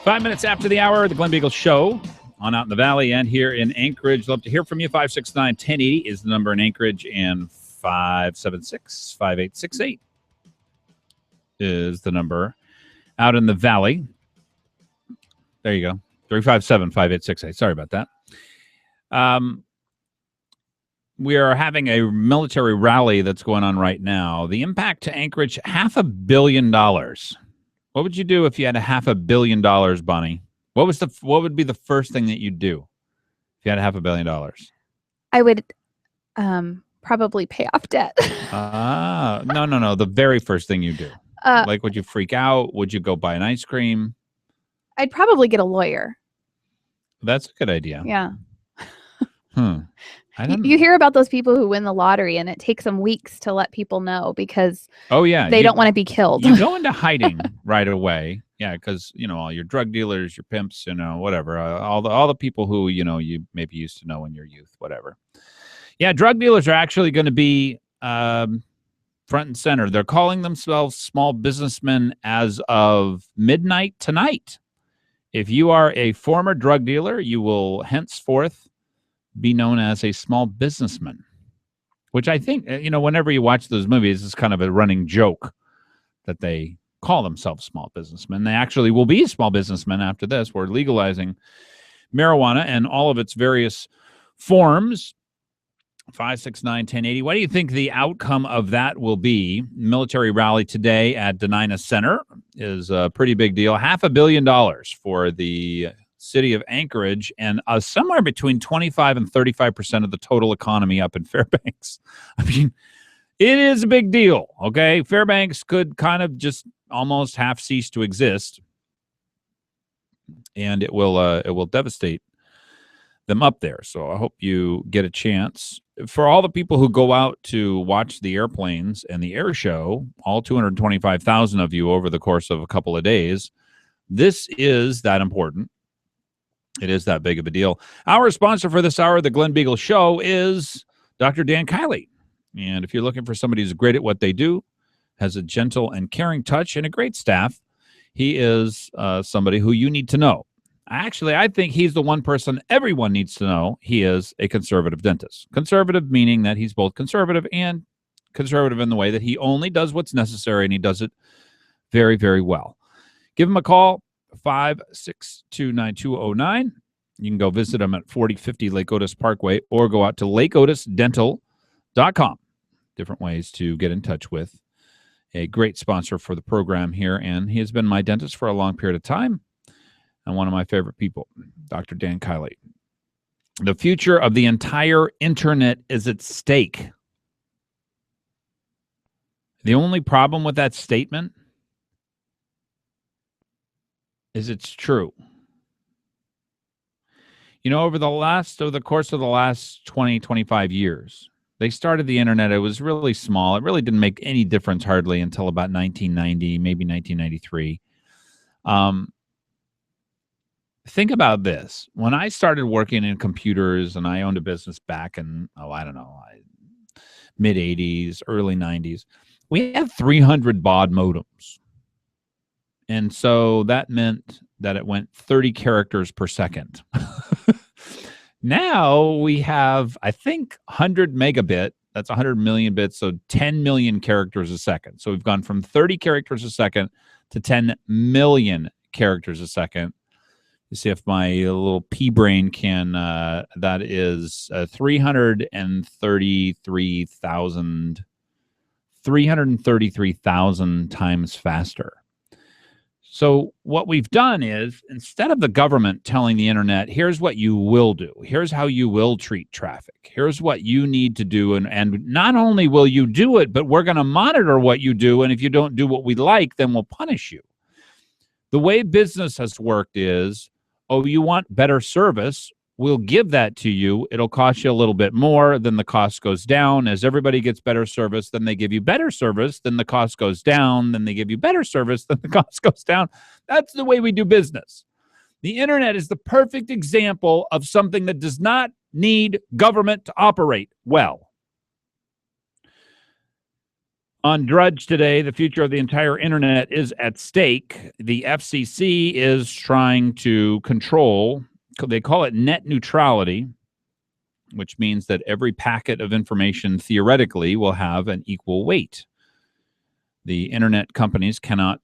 5 minutes after the hour, the Glen Biegel Show on out in the valley and here in Anchorage. Love to hear from you. 569-1080 is the number in Anchorage, and 576-5868 is the number out in the valley. There you go. 357-5868. Sorry about that. We are having a military rally that's going on right now. The impact to Anchorage, $500 million. What would you do if you had $500 million, Bonnie? What would be the first thing that you'd do if you had $500 million? I would probably pay off debt. No. The very first thing you do. Like, would you freak out? Would you go buy an ice cream? I'd probably get a lawyer. That's a good idea. Yeah. You You hear about those people who win the lottery, and it takes them weeks to let people know because they don't want to be killed. You go into hiding right away. Yeah, because all your drug dealers, your pimps, whatever, all the people who you maybe used to know in your youth, whatever. Yeah, drug dealers are actually going to be front and center. They're calling themselves small businessmen as of midnight tonight. If you are a former drug dealer, you will henceforth be known as a small businessman, which I think, whenever you watch those movies, it's kind of a running joke that they call themselves small businessmen. They actually will be small businessmen after this. We're legalizing marijuana and all of its various forms. 569-1080. What do you think the outcome of that will be? Military rally today at Denina Center is a pretty big deal. $500 million for the city of Anchorage, and somewhere between 25 and 35% of the total economy up in Fairbanks. I mean, it is a big deal, okay? Fairbanks could kind of just almost half cease to exist, and it will devastate them up there. So I hope you get a chance. For all the people who go out to watch the airplanes and the air show, all 225,000 of you over the course of a couple of days, this is that important. It is that big of a deal. Our sponsor for this hour, the Glen Biegel Show, is Dr. Dan Kiley. And if you're looking for somebody who's great at what they do, has a gentle and caring touch, and a great staff, he is somebody who you need to know. Actually, I think he's the one person everyone needs to know. He is a conservative dentist. Conservative meaning that he's both conservative and conservative in the way that he only does what's necessary, and he does it very, very well. Give him a call. 562-9209. You can go visit them at 4050 Lake Otis Parkway, or go out to lakeotisdental.com. Different ways to get in touch with a great sponsor for the program here, and he has been my dentist for a long period of time, and one of my favorite people, Dr. Dan Kiley. The future of the entire internet is at stake. The only problem with that statement is it's true. Over the course of the last 20, 25 years, they started the internet. It was really small. It really didn't make any difference hardly until about 1990, maybe 1993. Think about this. When I started working in computers, and I owned a business back in, mid-'80s, early 90s, we had 300 baud modems. And so that meant that it went 30 characters per second. Now we have, I think, 100 megabit. That's 100 million bits, so 10 million characters a second. So we've gone from 30 characters a second to 10 million characters a second. You see if my little pea brain can, that is 333,000 times faster. So what we've done is, instead of the government telling the internet, here's what you will do, here's how you will treat traffic, here's what you need to do, and not only will you do it, but we're going to monitor what you do, and if you don't do what we like, then we'll punish you. The way business has worked is, you want better service, we'll give that to you. It'll cost you a little bit more, then the cost goes down. As everybody gets better service, then they give you better service, then the cost goes down, then they give you better service, then the cost goes down. That's the way we do business. The internet is the perfect example of something that does not need government to operate well. On Drudge today, the future of the entire internet is at stake. The FCC is trying to control, they call it net neutrality, which means that every packet of information theoretically will have an equal weight. The internet companies cannot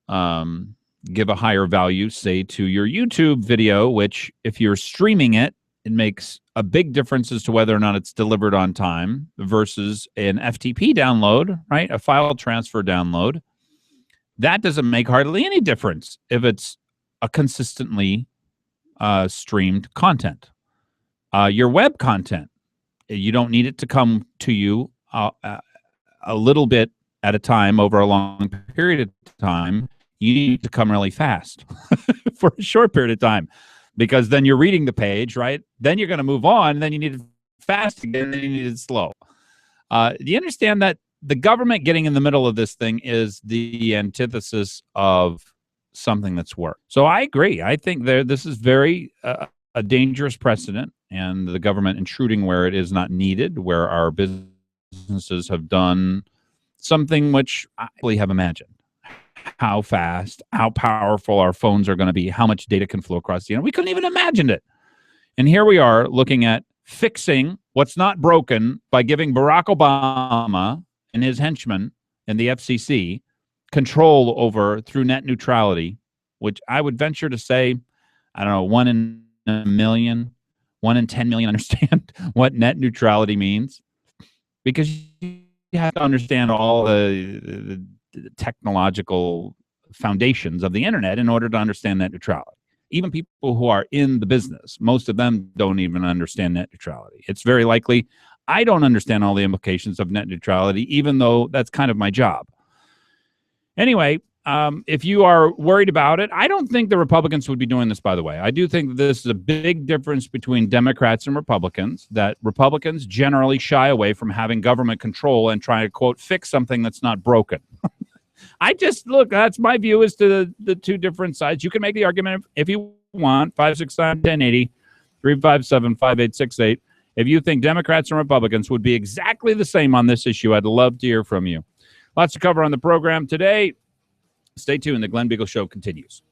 give a higher value, say, to your YouTube video, which if you're streaming it, it makes a big difference as to whether or not it's delivered on time versus an FTP download, right? A file transfer download. That doesn't make hardly any difference if it's a consistently streamed content. Your web content, you don't need it to come to you a little bit at a time over a long period of time. You need to come really fast for a short period of time, because then you're reading the page, right? Then you're going to move on, and then you need it fast again, then you need it slow. Do you understand that the government getting in the middle of this thing is the antithesis of something that's worked? So I agree. I think this is very a dangerous precedent, and the government intruding where it is not needed, where our businesses have done something which I really have imagined. How fast, how powerful our phones are going to be, how much data can flow across the internet. We couldn't even imagine it. And here we are looking at fixing what's not broken by giving Barack Obama and his henchmen and the FCC control over through net neutrality, which I would venture to say, I don't know, 1 in a million, 1 in 10 million understand what net neutrality means. Because you have to understand all the technological foundations of the internet in order to understand net neutrality. Even people who are in the business, most of them don't even understand net neutrality. It's very likely I don't understand all the implications of net neutrality, even though that's kind of my job. Anyway, if you are worried about it, I don't think the Republicans would be doing this, by the way. I do think this is a big difference between Democrats and Republicans, that Republicans generally shy away from having government control and try to, quote, fix something that's not broken. Look, that's my view as to the two different sides. You can make the argument if you want, 569-1080, 357-5868. If you think Democrats and Republicans would be exactly the same on this issue, I'd love to hear from you. Lots to cover on the program today. Stay tuned. The Glen Biegel Show continues.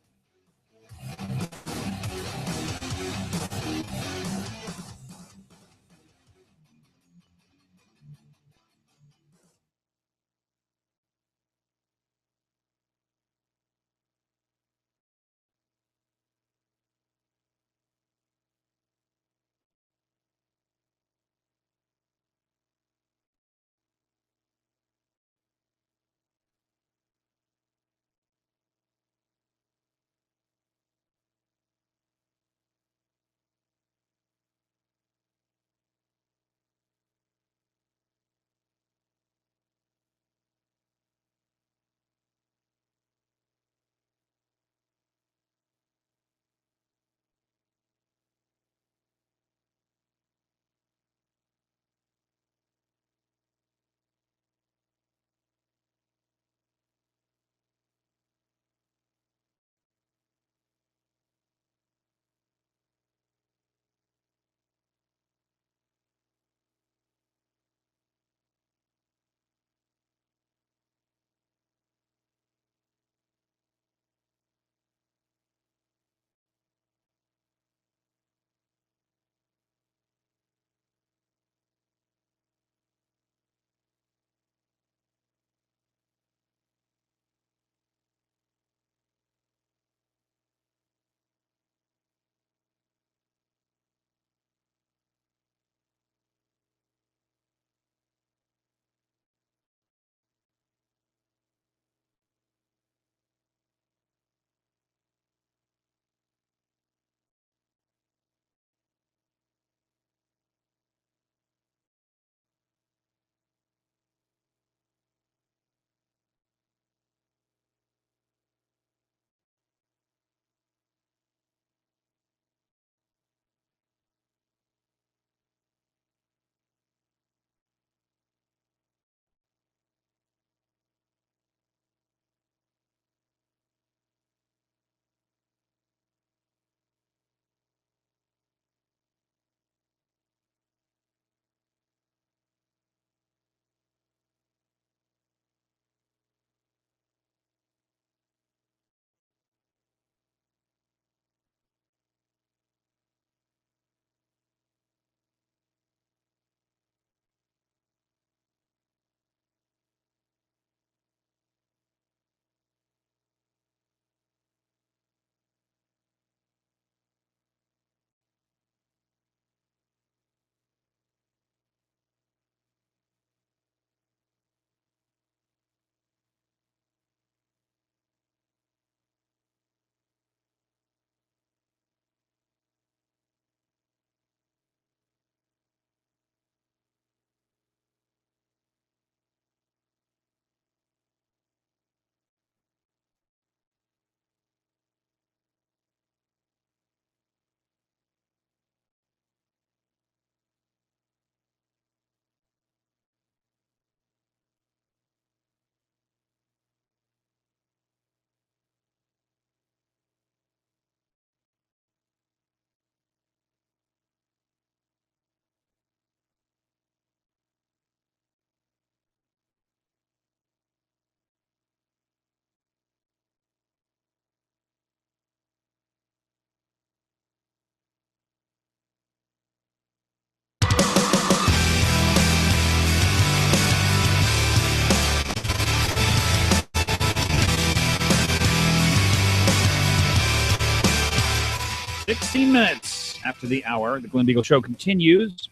16 minutes after the hour. The Glen Biegel Show continues.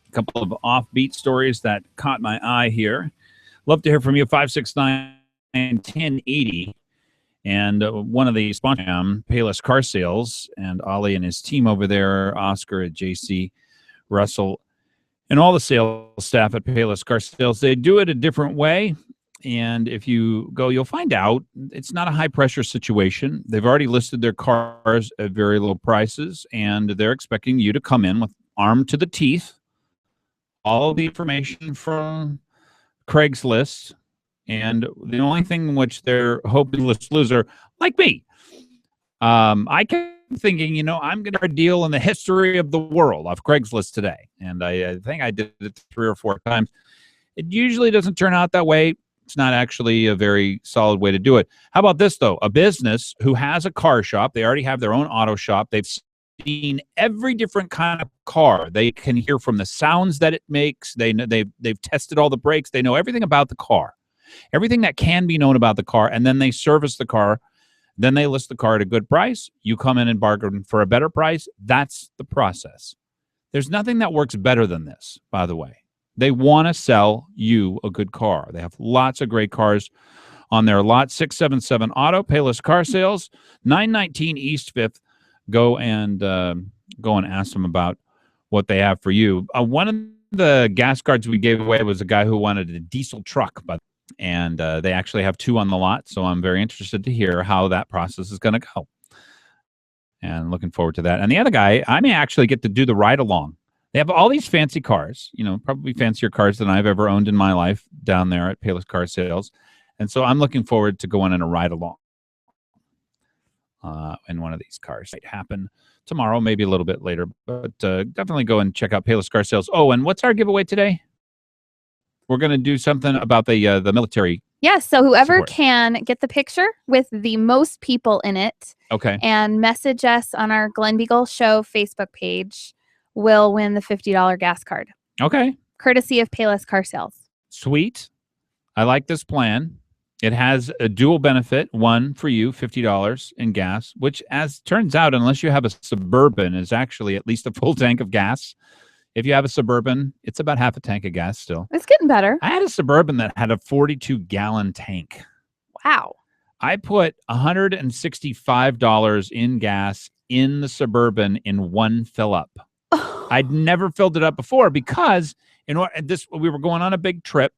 A couple of offbeat stories that caught my eye here. Love to hear from you, 569-1080. And one of the sponsors, Payless Car Sales, and Ollie and his team over there, Oscar at JC, Russell, and all the sales staff at Payless Car Sales, they do it a different way. And if you go, you'll find out it's not a high-pressure situation. They've already listed their cars at very low prices, and they're expecting you to come in with armed to the teeth, all the information from Craigslist, and the only thing which they're hoping list loser, like me. I kept thinking, I'm going to do a deal in the history of the world off Craigslist today, and I think I did it 3 or 4 times. It usually doesn't turn out that way. It's not actually a very solid way to do it. How about this, though? A business who has a car shop, they already have their own auto shop. They've seen every different kind of car. They can hear from the sounds that it makes. They've tested all the brakes. They know everything about the car, everything that can be known about the car, and then they service the car. Then they list the car at a good price. You come in and bargain for a better price. That's the process. There's nothing that works better than this, by the way. They want to sell you a good car. They have lots of great cars on their lot. 677 Auto, Payless Car Sales, 919 East 5th. Go and ask them about what they have for you. One of the gas cards we gave away was a guy who wanted a diesel truck, and they actually have 2 on the lot, so I'm very interested to hear how that process is going to go. And looking forward to that. And the other guy, I may actually get to do the ride-along. They have all these fancy cars, probably fancier cars than I've ever owned in my life down there at Payless Car Sales. And so I'm looking forward to going on a ride-along in one of these cars. It might happen tomorrow, maybe a little bit later, but definitely go and check out Payless Car Sales. Oh, and what's our giveaway today? We're going to do something about the military. Yes, so whoever support. can get the picture with the most people in it, Okay, and message us on our Glen Biegel Show Facebook page will win the $50 gas card, okay. courtesy of Payless Car Sales. Sweet. I like this plan. It has a dual benefit. One for you, $50 in gas, which, as turns out, unless you have a Suburban, is actually at least a full tank of gas. If you have a Suburban, it's about half a tank of gas still. It's getting better. I had a Suburban that had a 42-gallon tank. Wow. I put $165 in gas in the Suburban in one fill-up. I'd never filled it up before because we were going on a big trip,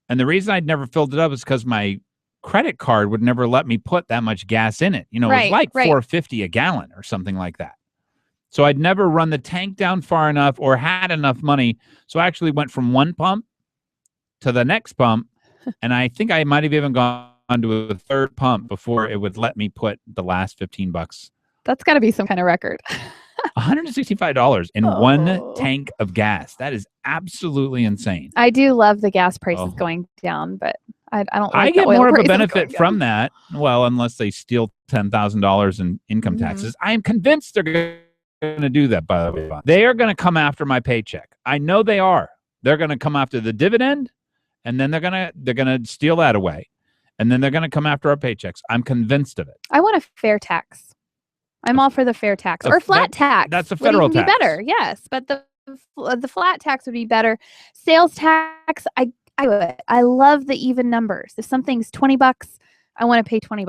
and the reason I'd never filled it up is because my credit card would never let me put that much gas in it. It was like $4.50 a gallon or something like that. So I'd never run the tank down far enough or had enough money. So I actually went from one pump to the next pump, and I think I might have even gone to a third pump before it would let me put the last $15. That's got to be some kind of record. $165 in one tank of gas. That is absolutely insane. I do love the gas prices going down, but I don't like I get the oil more of a prices benefit going from down. that. Well, unless they steal $10,000 in income taxes. I am convinced they're going to do that, by the way. They are going to come after my paycheck. I know they are. They're going to come after the dividend, and then they're going to steal that away. And then they're going to come after our paychecks. I'm convinced of it. I want a fair tax. I'm all for the fair tax or flat tax. That's a federal tax. Would even be better, yes. But the flat tax would be better. Sales tax, I love the even numbers. If something's $20, I want to pay $20.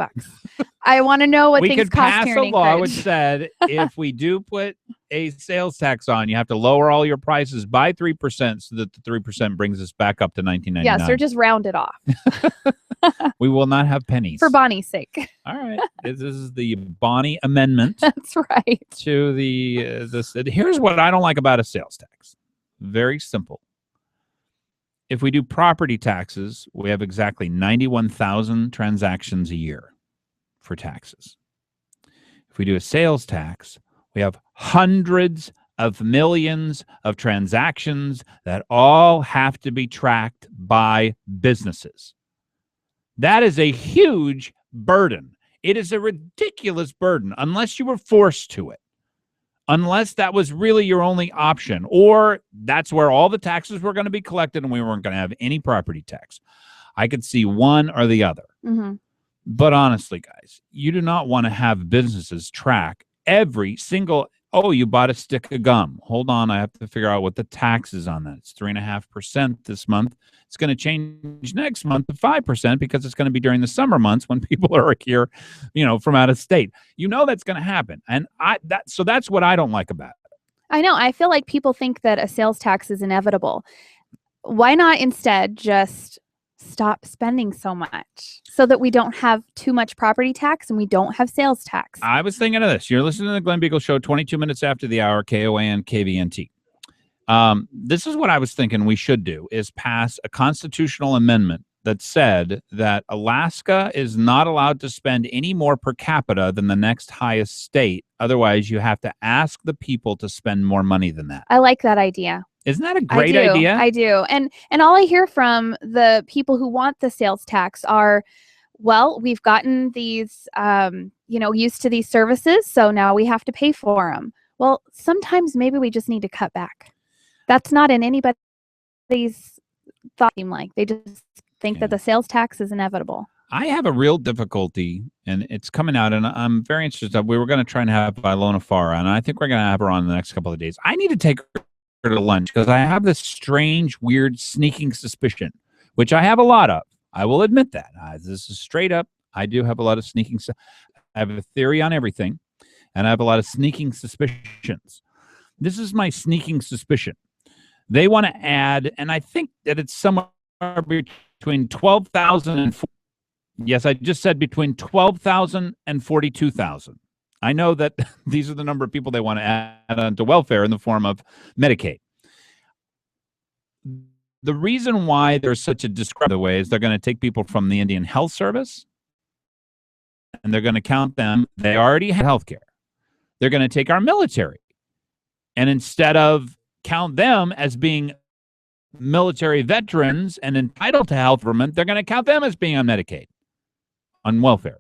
I want to know what things cost here in We could pass a law Anchorage. which said if we do put a sales tax on, you have to lower all your prices by 3% so that the 3% brings us back up to $19.99. Yes, or just round it off. We will not have pennies. For Bonnie's sake. All right. This is the Bonnie amendment That's right. to here's what I don't like about a sales tax. Very simple. If we do property taxes, we have exactly 91,000 transactions a year for taxes. If we do a sales tax, we have hundreds of millions of transactions that all have to be tracked by businesses. That is a huge burden. It is a ridiculous burden unless you were forced to it. Unless that was really your only option, or that's where all the taxes were going to be collected and we weren't going to have any property tax. I could see one or the other. Mm-hmm. But honestly, guys, you do not want to have businesses track every single, oh, you bought a stick of gum. Hold on, I have to figure out what the tax is on that. It's 3.5% this month. It's going to change next month to 5% because it's going to be during the summer months when people are here, from out of state. That's going to happen. And so that's what I don't like about it. I know. I feel like people think that a sales tax is inevitable. Why not instead just stop spending so much so that we don't have too much property tax and we don't have sales tax? I was thinking of this. You're listening to the Glen Biegel Show, 22 minutes after the hour, KOAN, KVNT. This is what I was thinking we should do, is pass a constitutional amendment that said that Alaska is not allowed to spend any more per capita than the next highest state. Otherwise, you have to ask the people to spend more money than that. I like that idea. Isn't that a great idea? I do. And all I hear from the people who want the sales tax are, well, we've gotten these, used to these services, so now we have to pay for them. Well, sometimes maybe we just need to cut back. That's not in anybody's thought. Like they just think that the sales tax is inevitable. I have a real difficulty, and it's coming out, and I'm very interested. We were going to try and have Ilona Farah, and I think we're going to have her on in the next couple of days. I need to take her to lunch because I have this strange, weird, sneaking suspicion, which I have a lot of. I will admit that. This is straight up. I do have a lot of sneaking. I have a theory on everything, and I have a lot of sneaking suspicions. This is my sneaking suspicion. They want to add, and I think that it's somewhere between 12,000 and yes, I just said between 12,000 and 42,000. I know that these are the number of people they want to add on to welfare in the form of Medicaid. The reason why there's such a discrepancy the way is they're going to take people from the Indian Health Service and they're going to count them. They already have health care. They're going to take our military. And instead of count them as being military veterans and entitled to health government, they're going to count them as being on Medicaid, on welfare,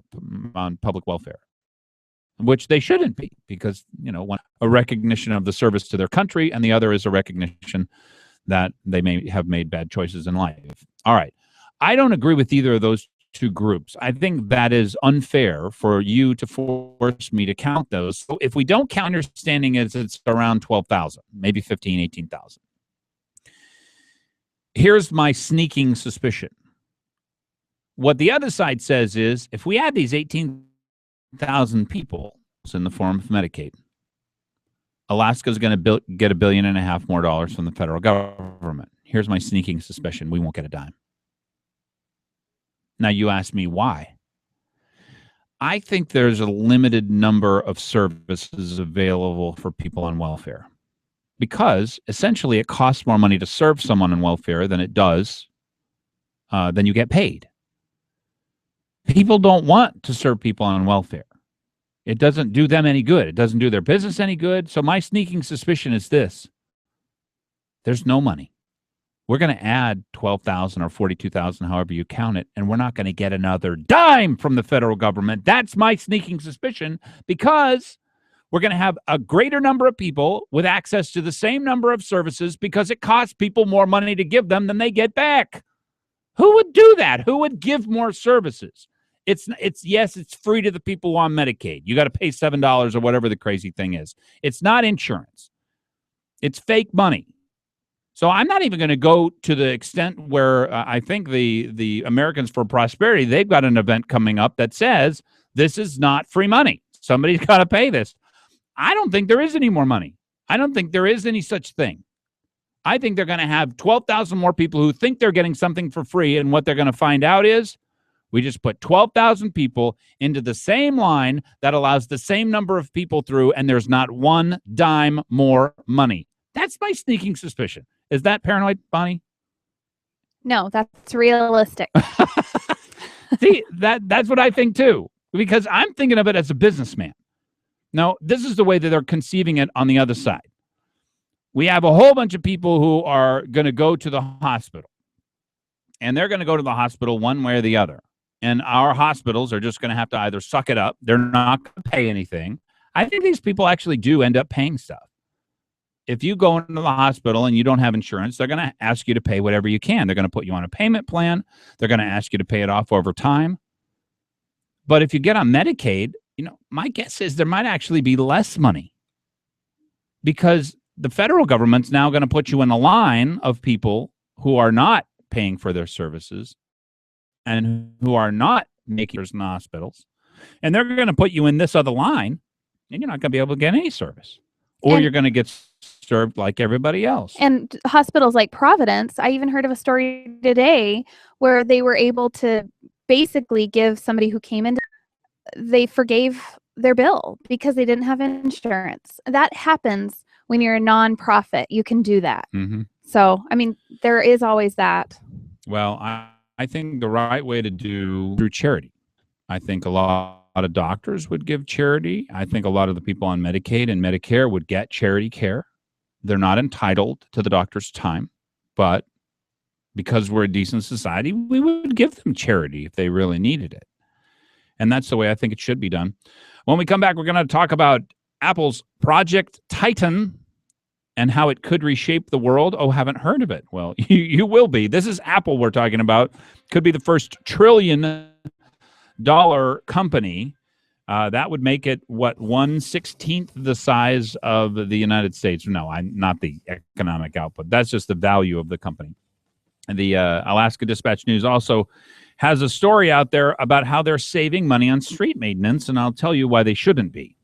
on public welfare, which they shouldn't be because, one, a recognition of the service to their country, and the other is a recognition that they may have made bad choices in life. All right. I don't agree with either of those two groups. I think that is unfair for you to force me to count those. So if we don't count, understanding is it's around 12,000, maybe 15, 18,000. Here's my sneaking suspicion. What the other side says is if we add these 18,000 people in the form of Medicaid, Alaska's going to get $1.5 billion more dollars from the federal government. Here's my sneaking suspicion. We won't get a dime. Now, you ask me why. I think there's a limited number of services available for people on welfare because essentially it costs more money to serve someone on welfare than it does than you get paid. People don't want to serve people on welfare. It doesn't do them any good. It doesn't do their business any good. So my sneaking suspicion is this. There's no money. We're going to add 12,000 or 42,000, however you count it, and we're not going to get another dime from the federal government. That's my sneaking suspicion because we're going to have a greater number of people with access to the same number of services because it costs people more money to give them than they get back. Who would do that? Who would give more services? It's free to the people on Medicaid. You got to pay $7 or whatever the crazy thing is. It's not insurance. It's fake money. So I'm not even going to go to the extent where I think the Americans for Prosperity, they've got an event coming up that says this is not free money. Somebody's got to pay this. I don't think there is any more money. I don't think there is any such thing. I think they're going to have 12,000 more people who think they're getting something for free, and what they're going to find out is we just put 12,000 people into the same line that allows the same number of people through, and there's not one dime more money. That's my sneaking suspicion. Is that paranoid, Bonnie? No, that's realistic. See, that's what I think too, because I'm thinking of it as a businessman. Now, this is the way that they're conceiving it on the other side. We have a whole bunch of people who are going to go to the hospital, and they're going to go to the hospital one way or the other. And our hospitals are just going to have to either suck it up. They're not going to pay anything. I think these people actually do end up paying stuff. If you go into the hospital and you don't have insurance, they're going to ask you to pay whatever you can. They're going to put you on a payment plan. They're going to ask you to pay it off over time. But if you get on Medicaid, my guess is there might actually be less money because the federal government's now going to put you in a line of people who are not paying for their services and who are not making in hospitals. And they're going to put you in this other line, and you're not going to be able to get any service. Or you're going to get served like everybody else. And hospitals like Providence, I even heard of a story today where they were able to basically give somebody who came in, they forgave their bill because they didn't have insurance. That happens when you're a nonprofit. You can do that. Mm-hmm. So, I mean, there is always that. Well, I think the right way to do through charity. I think a lot of doctors would give charity. I think a lot of the people on Medicaid and Medicare would get charity care. They're not entitled to the doctor's time, but because we're a decent society, we would give them charity if they really needed it. And that's the way I think it should be done. When we come back, we're going to talk about Apple's Project Titan and how it could reshape the world. Oh, haven't heard of it? Well, you will be. This is Apple we're talking about. Could be the first $1 trillion company. That would make it, 1/16 the size of the United States? No, not the economic output. That's just the value of the company. And the Alaska Dispatch News also has a story out there about how they're saving money on street maintenance, and I'll tell you why they shouldn't be.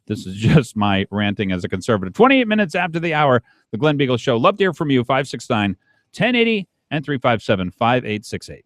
This is just my ranting as a conservative. 28 minutes after the hour, the Glen Biegel Show. Love to hear from you, 569-1080 and 357-5868.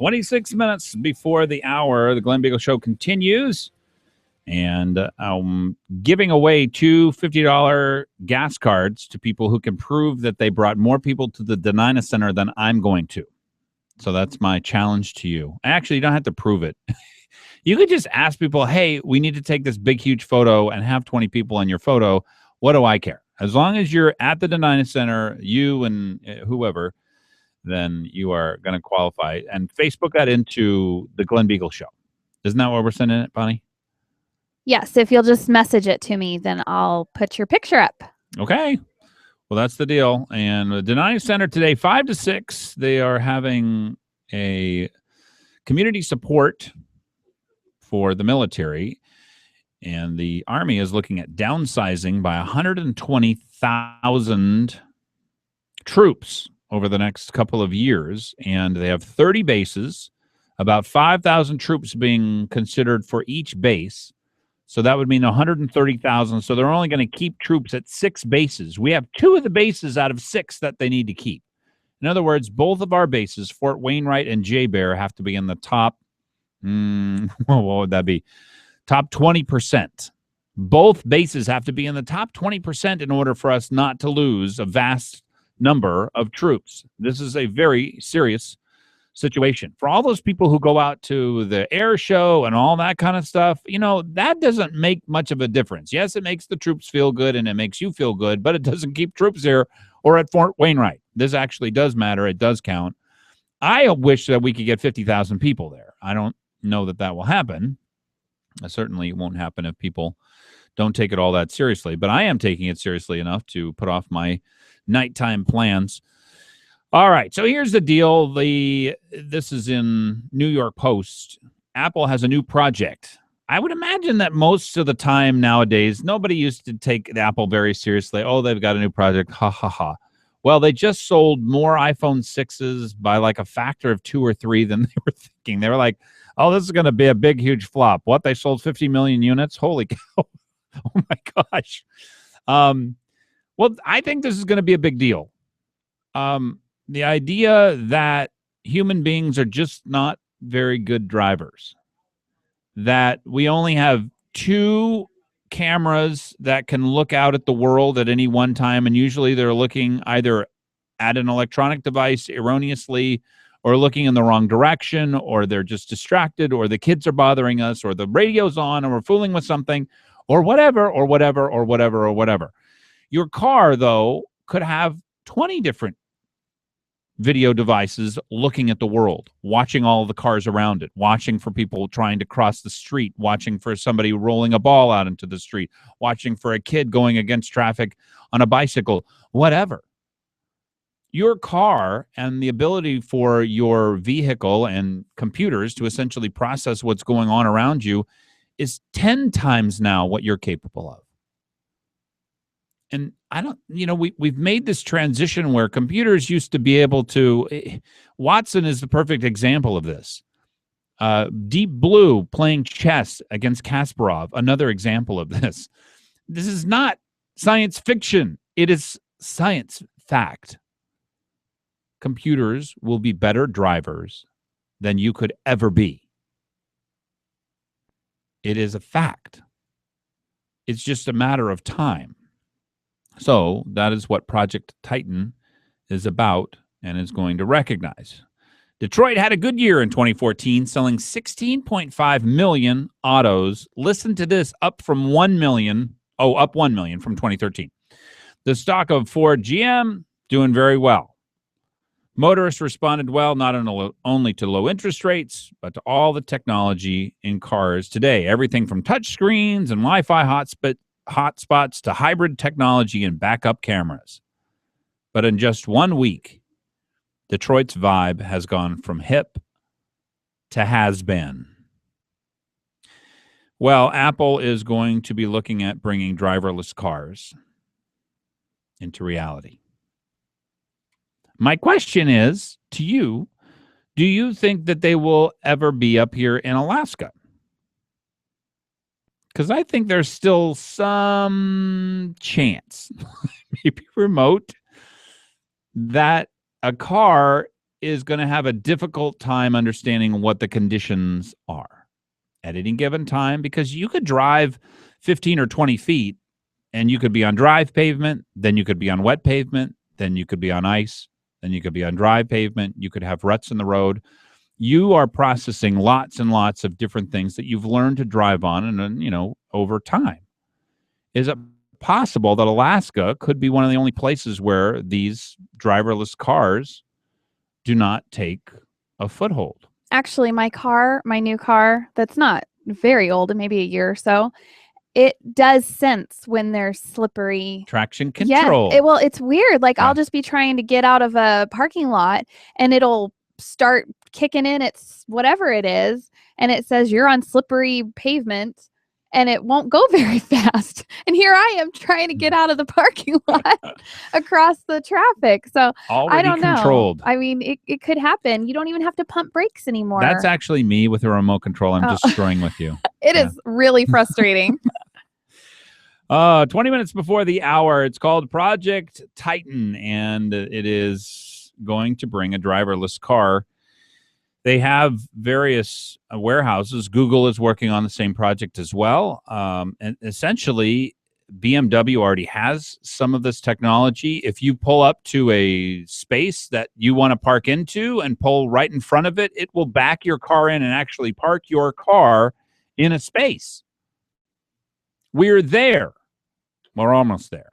26 minutes before the hour, the Glen Biegel Show continues. And I'm giving away two $50 gas cards to people who can prove that they brought more people to the Denina Center than I'm going to. So that's my challenge to you. Actually, you don't have to prove it. You could just ask people, hey, we need to take this big, huge photo and have 20 people in your photo. What do I care? As long as you're at the Denina Center, you and whoever, then you are going to qualify. And Facebook that into the Glen Biegel Show. Isn't that what we're sending it, Bonnie? Yes, if you'll just message it to me, then I'll put your picture up. Okay. Well, that's the deal. And the Denina Center today, 5 to 6, they are having a community support for the military. And the Army is looking at downsizing by 120,000 troops over the next couple of years. And they have 30 bases, about 5,000 troops being considered for each base. So that would mean 130,000. So they're only going to keep troops at 6 bases. We have 2 of the bases out of 6 that they need to keep. In other words, both of our bases, Fort Wainwright and J-Bear, have to be in the top, what would that be? Top 20%. Both bases have to be in the top 20% in order for us not to lose a vast number of troops. This is a very serious situation. For all those people who go out to the air show and all that kind of stuff, that doesn't make much of a difference. Yes, it makes the troops feel good and it makes you feel good, but it doesn't keep troops here or at Fort Wainwright. This actually does matter. It does count. I wish that we could get 50,000 people there. I don't know that will happen. It certainly won't happen if people don't take it all that seriously, but I am taking it seriously enough to put off my nighttime plans. All right, so here's the deal. This is in New York Post. Apple has a new project. I would imagine that most of the time nowadays, nobody used to take Apple very seriously. Oh, they've got a new project. Ha, ha, ha. Well, they just sold more iPhone 6s by like a factor of 2 or 3 than they were thinking. They were like, oh, this is going to be a big, huge flop. What? They sold 50 million units? Holy cow. Oh, my gosh. Well, I think this is going to be a big deal. The idea that human beings are just not very good drivers, that we only have 2 cameras that can look out at the world at any one time, and usually they're looking either at an electronic device erroneously or looking in the wrong direction, or they're just distracted, or the kids are bothering us, or the radio's on, or we're fooling with something, or whatever, or whatever, or whatever, or whatever. Your car, though, could have 20 different video devices looking at the world, watching all the cars around it, watching for people trying to cross the street, watching for somebody rolling a ball out into the street, watching for a kid going against traffic on a bicycle, whatever. Your car and the ability for your vehicle and computers to essentially process what's going on around you is 10 times now what you're capable of. And I don't, we've made this transition where computers used to be able to, Watson is the perfect example of this. Deep Blue playing chess against Kasparov, another example of this. This is not science fiction. It is science fact. Computers will be better drivers than you could ever be. It is a fact. It's just a matter of time. So that is what Project Titan is about and is going to recognize. Detroit had a good year in 2014, selling 16.5 million autos. Listen to this, up 1 million from 2013. The stock of Ford GM doing very well. Motorists responded well, not only to low interest rates, but to all the technology in cars today. Everything from touch screens and Wi-Fi hotspots to hybrid technology and backup cameras. But in just 1 week, Detroit's vibe has gone from hip to has-been. Well, Apple is going to be looking at bringing driverless cars into reality. My question is to you, do you think that they will ever be up here in Alaska? Because I think there's still some chance, maybe remote, that a car is going to have a difficult time understanding what the conditions are at any given time, because you could drive 15 or 20 feet and you could be on dry pavement, then you could be on wet pavement, then you could be on ice, then you could be on dry pavement, you could have ruts in the road. You are processing lots and lots of different things that you've learned to drive on and, over time. Is it possible that Alaska could be one of the only places where these driverless cars do not take a foothold? Actually, my new car, that's not very old, maybe a year or so, it does sense when there's slippery traction control. Yeah, it's weird. Like, I'll just be trying to get out of a parking lot and it'll start kicking in its whatever it is, and it says you're on slippery pavement, and it won't go very fast. And here I am trying to get out of the parking lot across the traffic. So Already I don't controlled. know. I mean, it could happen. You don't even have to pump brakes anymore. That's actually me with a remote control. I'm just screwing with you. It is really frustrating. 20 minutes before the hour. It's called Project Titan, and it is going to bring a driverless car. They have various warehouses. Google is working on the same project as well. And essentially, BMW already has some of this technology. If you pull up to a space that you want to park into and pull right in front of it, it will back your car in and actually park your car in a space. We're there. We're almost there.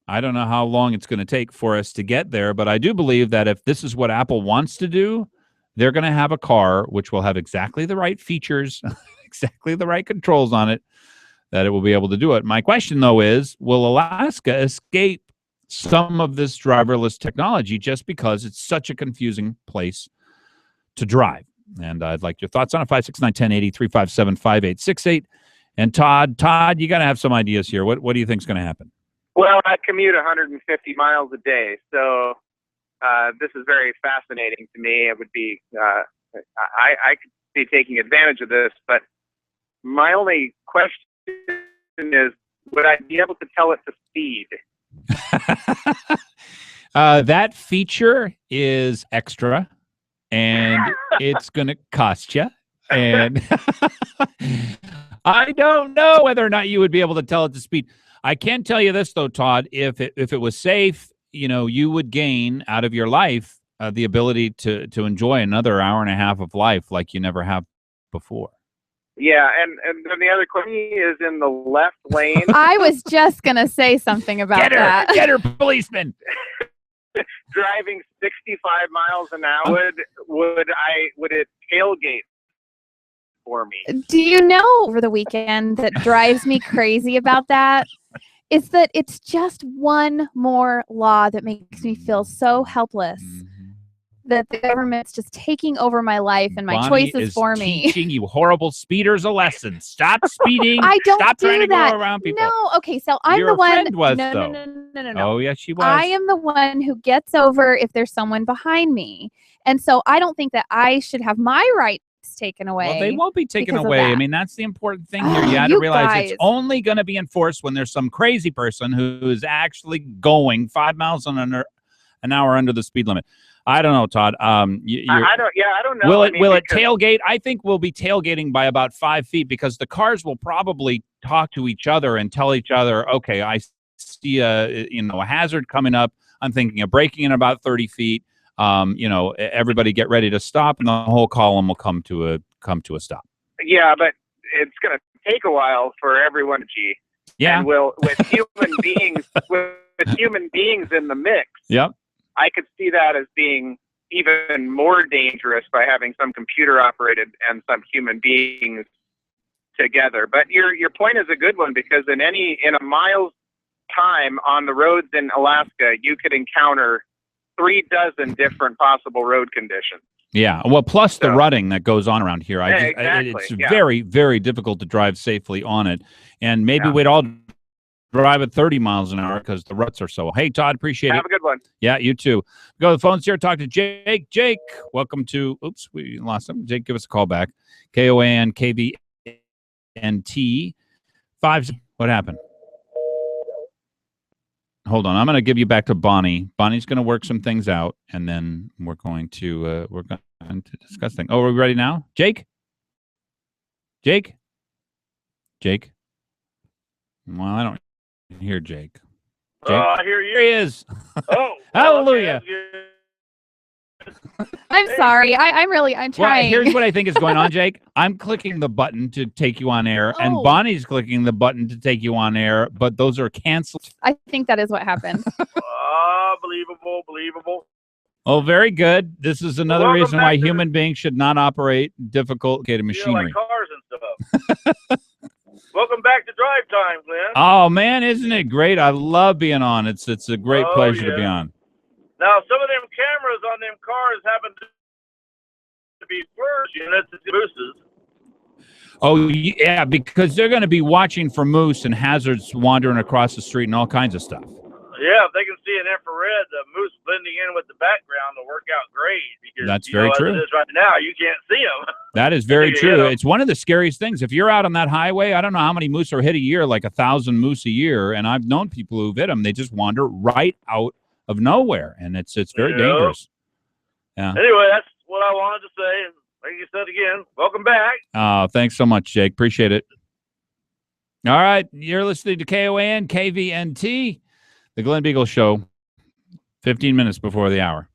I don't know how long it's going to take for us to get there, but I do believe that if this is what Apple wants to do, they're going to have a car which will have exactly the right features, exactly the right controls on it, that it will be able to do it. My question, though, is, will Alaska escape some of this driverless technology just because it's such a confusing place to drive? And I'd like your thoughts on it. 569-1080, 357-5868. And Todd, you got to have some ideas here. What do you think is going to happen? Well, I commute 150 miles a day, so this is very fascinating to me. It would be, I could be taking advantage of this, but my only question is, would I be able to tell it to speed? That feature is extra, and it's going to cost you. And I don't know whether or not you would be able to tell it to speed. I can tell you this, though, Todd. If it was safe, you would gain out of your life the ability to enjoy another hour and a half of life like you never have before. Yeah, and then the other question is in the left lane. I was just going to say something about that. Get her, policeman. Driving 65 miles an hour, would it tailgate for me? Do you know, over the weekend, that drives me crazy about that is that it's just one more law that makes me feel so helpless. That the government's just taking over my life and my Bonnie choices is for me. teaching you horrible speeders a lesson. Stop speeding. I don't Stop do trying to that. go around people. No, okay, so I'm Your the one. friend was, no. Oh, yes, she was. I am the one who gets over if there's someone behind me, and so I don't think that I should have my rights taken away. Well, they won't be taken because of away. I that. mean, that's the important thing here. You got to You realize guys. it's only going to be enforced when there's some crazy person who is actually going 5 miles an hour under the speed limit. I don't know, Todd. I don't know. Will it tailgate? I think we'll be tailgating by about 5 feet because the cars will probably talk to each other and tell each other, okay, I see a hazard coming up. I'm thinking of braking in about 30 feet. Everybody get ready to stop, and the whole column will come to a stop. Yeah, but it's going to take a while for everyone to G. Yeah. And with human beings in the mix. Yep. I could see that as being even more dangerous by having some computer operated and some human beings together. But your point is a good one, because in a mile's time on the roads in Alaska, you could encounter 36 different possible road conditions. Yeah, well, plus the rutting that goes on around here. Exactly. It's very, very difficult to drive safely on it. And maybe we'd all drive at 30 miles an hour because the ruts are so. Hey, Todd, appreciate it. Have a good one. Yeah, you too. Go to the phones here. Talk to Jake. Jake, welcome to. Oops, we lost him. Jake, give us a call back. KOANKVNT 5. What happened? hold on. I'm going to give you back to Bonnie. Bonnie's going to work some things out, and then we're going to discuss things. Oh, are we ready now? Jake? Jake? Well, I don't hear Jake. Jake? I hear you. Here he is. Oh, Hallelujah. I'm sorry. I'm Well, trying. here's what I think is going on, Jake. I'm clicking the button to take you on air, and Oh. Bonnie's clicking the button to take you on air, but those are canceled. I think that is what happened. Believable. Oh, very good. This is another Welcome reason back why to human beings should not operate difficult machinery. Like cars and stuff. Welcome back to Drive Time, Glenn. Oh man, isn't it great? I love being on. It's a great pleasure to be yeah. on. Now, some of them cameras on them cars happen to be first units and mooses. Oh yeah, because they're going to be watching for moose and hazards wandering across the street and all kinds of stuff. Yeah, if they can see an infrared, the moose blending in with the background will work out great. Because That's very true. As it is right now, you can't see them. That is very You true. know. It's one of the scariest things. If you're out on that highway, I don't know how many moose are hit a year, like 1,000 moose a year, and I've known people who've hit them. They just wander right out of nowhere, and it's very dangerous. Yeah. Anyway, that's what I wanted to say. And like you said again, welcome back. Thanks so much, Jake. Appreciate it. All right, you're listening to KOAN, KVNT, the Glen Biegel Show, 15 minutes before the hour.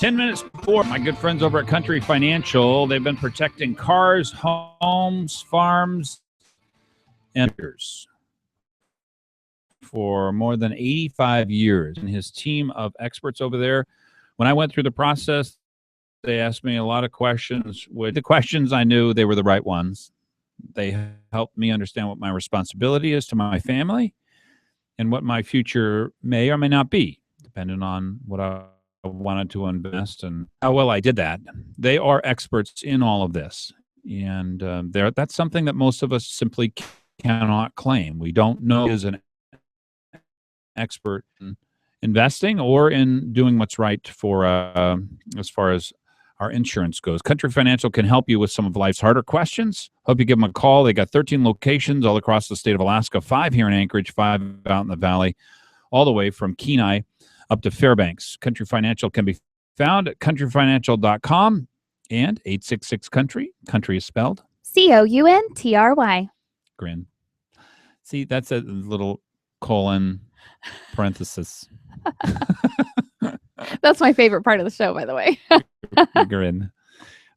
10 minutes before, my good friends over at Country Financial, they've been protecting cars, homes, farms, and others for more than 85 years. And his team of experts over there, when I went through the process, they asked me a lot of questions. With the questions, I knew they were the right ones. They helped me understand what my responsibility is to my family and what my future may or may not be, depending on what I wanted to invest and how well I did that. They are experts in all of this. And that's something that most of us simply cannot claim. We don't know as an expert in investing or in doing what's right for as far as our insurance goes. Country Financial can help you with some of life's harder questions. Hope you give them a call. They got 13 locations all across the state of Alaska, 5 here in Anchorage, 5 out in the valley, all the way from Kenai up to Fairbanks. Country Financial can be found at countryfinancial.com and 866-COUNTRY. Country is spelled COUNTRY. Grin. See, that's a little colon parenthesis. That's my favorite part of the show, by the way. Grin.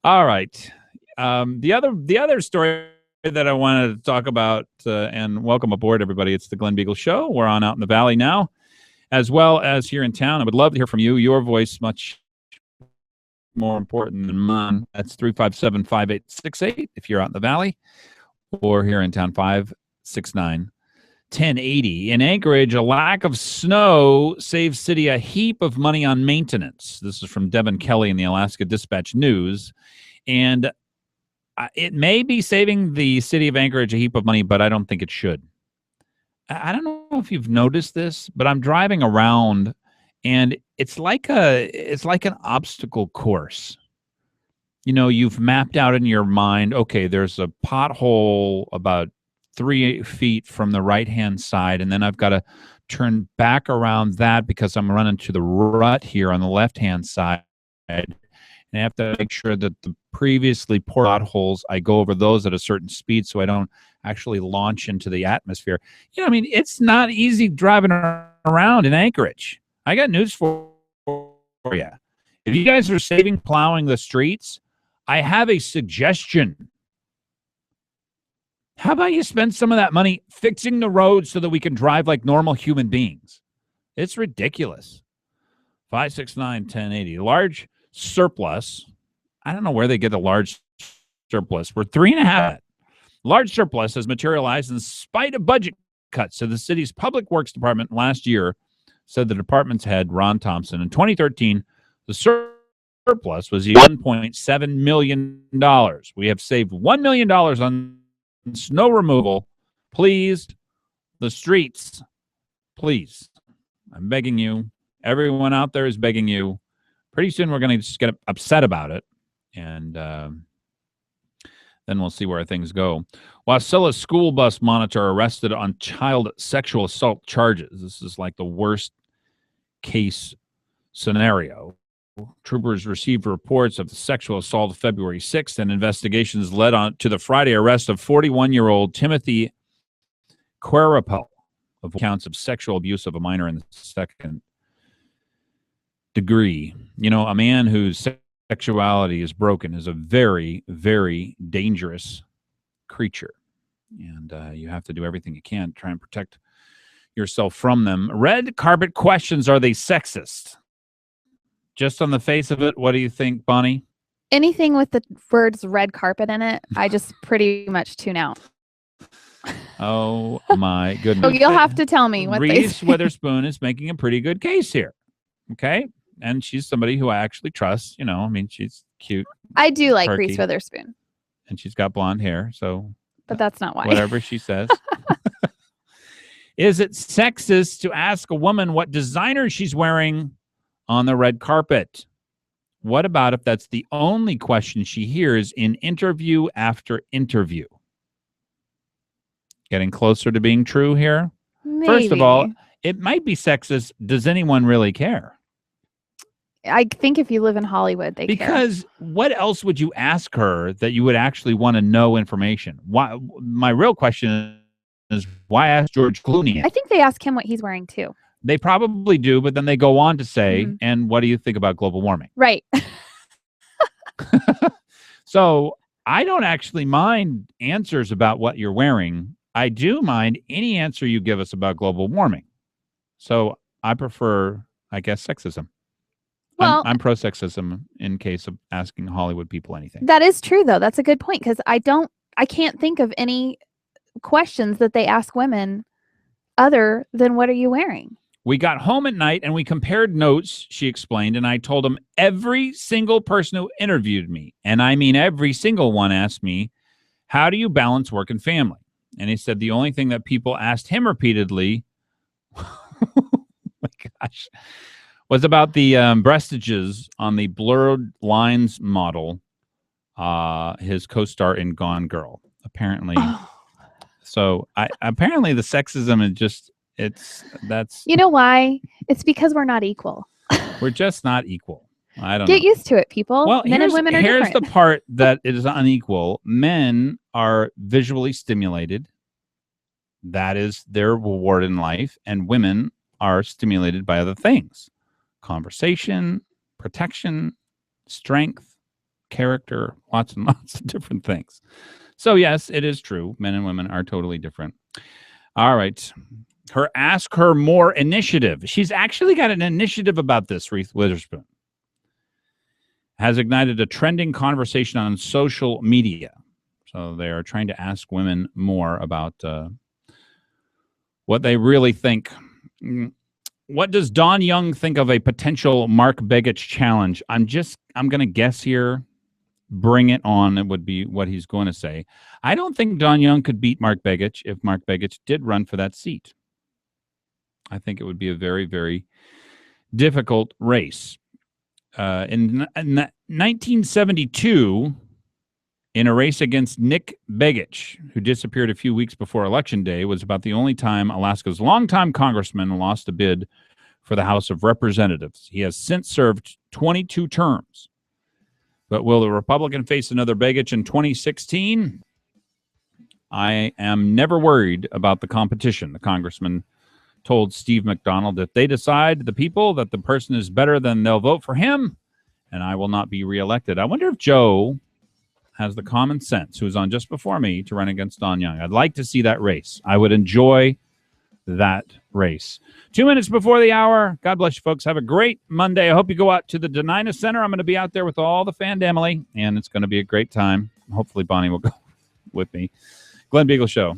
All right. The other story that I wanted to talk about, and welcome aboard, everybody. It's the Glen Biegel Show. We're on out in the valley now, as well as here in town. I would love to hear from you. Your voice much more important than mine. That's 357-5868 if you're out in the valley, or here in town, 569-1080. In Anchorage, a lack of snow saves city a heap of money on maintenance. This is from Devin Kelly in the Alaska Dispatch News. And it may be saving the city of Anchorage a heap of money, but I don't think it should. I don't know if you've noticed this, but I'm driving around, and it's like an obstacle course. You know, you've mapped out in your mind, okay, there's a pothole about 3 feet from the right-hand side, and then I've got to turn back around that because I'm running to the rut here on the left-hand side. And I have to make sure that the previously poured potholes, I go over those at a certain speed so I don't actually launch into the atmosphere. You know, I mean, it's not easy driving around in Anchorage. I got news for you. If you guys are saving plowing the streets, I have a suggestion. How about you spend some of that money fixing the roads so that we can drive like normal human beings? It's ridiculous. 569-1080. Large surplus. I don't know where they get a large surplus. We're 3.5. Large surplus has materialized in spite of budget cuts. So the city's public works department last year said the department's head, Ron Thompson, in 2013, the surplus was $1.7 million. We have saved $1 million on snow removal. Please, the streets, please. I'm begging you. Everyone out there is begging you. Pretty soon we're going to just get upset about it, and then we'll see where things go. Wasilla school bus monitor arrested on child sexual assault charges. This is like the worst case scenario. Troopers received reports of the sexual assault February 6th, and investigations led on to the Friday arrest of 41-year-old Timothy Querapel of accounts of sexual abuse of a minor in the second degree. You know, a man whose sexuality is broken is a very, very dangerous creature, and you have to do everything you can to try and protect yourself from them. Red carpet questions, are they sexist? Just on the face of it, what do you think, Bonnie? Anything with the words red carpet in it, I just pretty much tune out. Oh, my goodness. So you'll have to tell me what Reese they say. Witherspoon is making a pretty good case here. Okay? And she's somebody who I actually trust. You know, I mean, she's cute. I do like perky, Reese Witherspoon. And she's got blonde hair, so. But that's not why. Whatever she says. Is it sexist to ask a woman what designer she's wearing on the red carpet? What about if that's the only question she hears in interview after interview? Getting closer to being true here? Maybe. First of all, it might be sexist. Does anyone really care? I think if you live in Hollywood, they care. Because what else would you ask her that you would actually want to know information? Why? My real question is, why ask George Clooney? I think they ask him what he's wearing too. They probably do, but then they go on to say, Mhm. and what do you think about global warming? Right. So I don't actually mind answers about what you're wearing. I do mind any answer you give us about global warming. So I prefer, I guess, sexism. Well, I'm pro-sexism in case of asking Hollywood people anything. that is true, though. That's a good point, because I can't think of any questions that they ask women other than what are you wearing? We got home at night and we compared notes, she explained, and I told him every single person who interviewed me, and I mean every single one, asked me, how do you balance work and family? And he said the only thing that people asked him repeatedly, oh my gosh, was about the breastages on the blurred lines model, his co-star in Gone Girl. Apparently, so apparently the sexism is just that's You know why? It's because we're not equal. we're just not equal. I don't Get know. used to it, people. Well, Men and women are here's different. the part that is unequal. Men are visually stimulated. That is their reward in life. And women are stimulated by other things. Conversation, protection, strength, character, lots and lots of different things. So, yes, it is true. Men and women are totally different. All right. Her Ask Her More initiative. She's actually got an initiative about this, Reese Witherspoon. Has ignited a trending conversation on social media. So they are trying to ask women more about what they really think. What does Don Young think of a potential Mark Begich challenge? I'm going to guess here. Bring it on. It would be what he's going to say. I don't think Don Young could beat Mark Begich if Mark Begich did run for that seat. I think it would be a very, very difficult race. In 1972, in a race against Nick Begich, who disappeared a few weeks before Election Day, was about the only time Alaska's longtime congressman lost a bid for the House of Representatives. He has since served 22 terms. But will the Republican face another Begich in 2016? I am never worried about the competition. The congressman told Steve McDonald, if they decide, the people, that the person is better, then they'll vote for him, and I will not be reelected. I wonder if Joe has the common sense, who's on just before me, to run against Don Young. I'd like to see that race. I would enjoy that race. 2 minutes before the hour. God bless you, folks. Have a great Monday. I hope you go out to the Denina Center. I'm going to be out there with all the family, and it's going to be a great time. Hopefully Bonnie will go with me. Glen Biegel Show.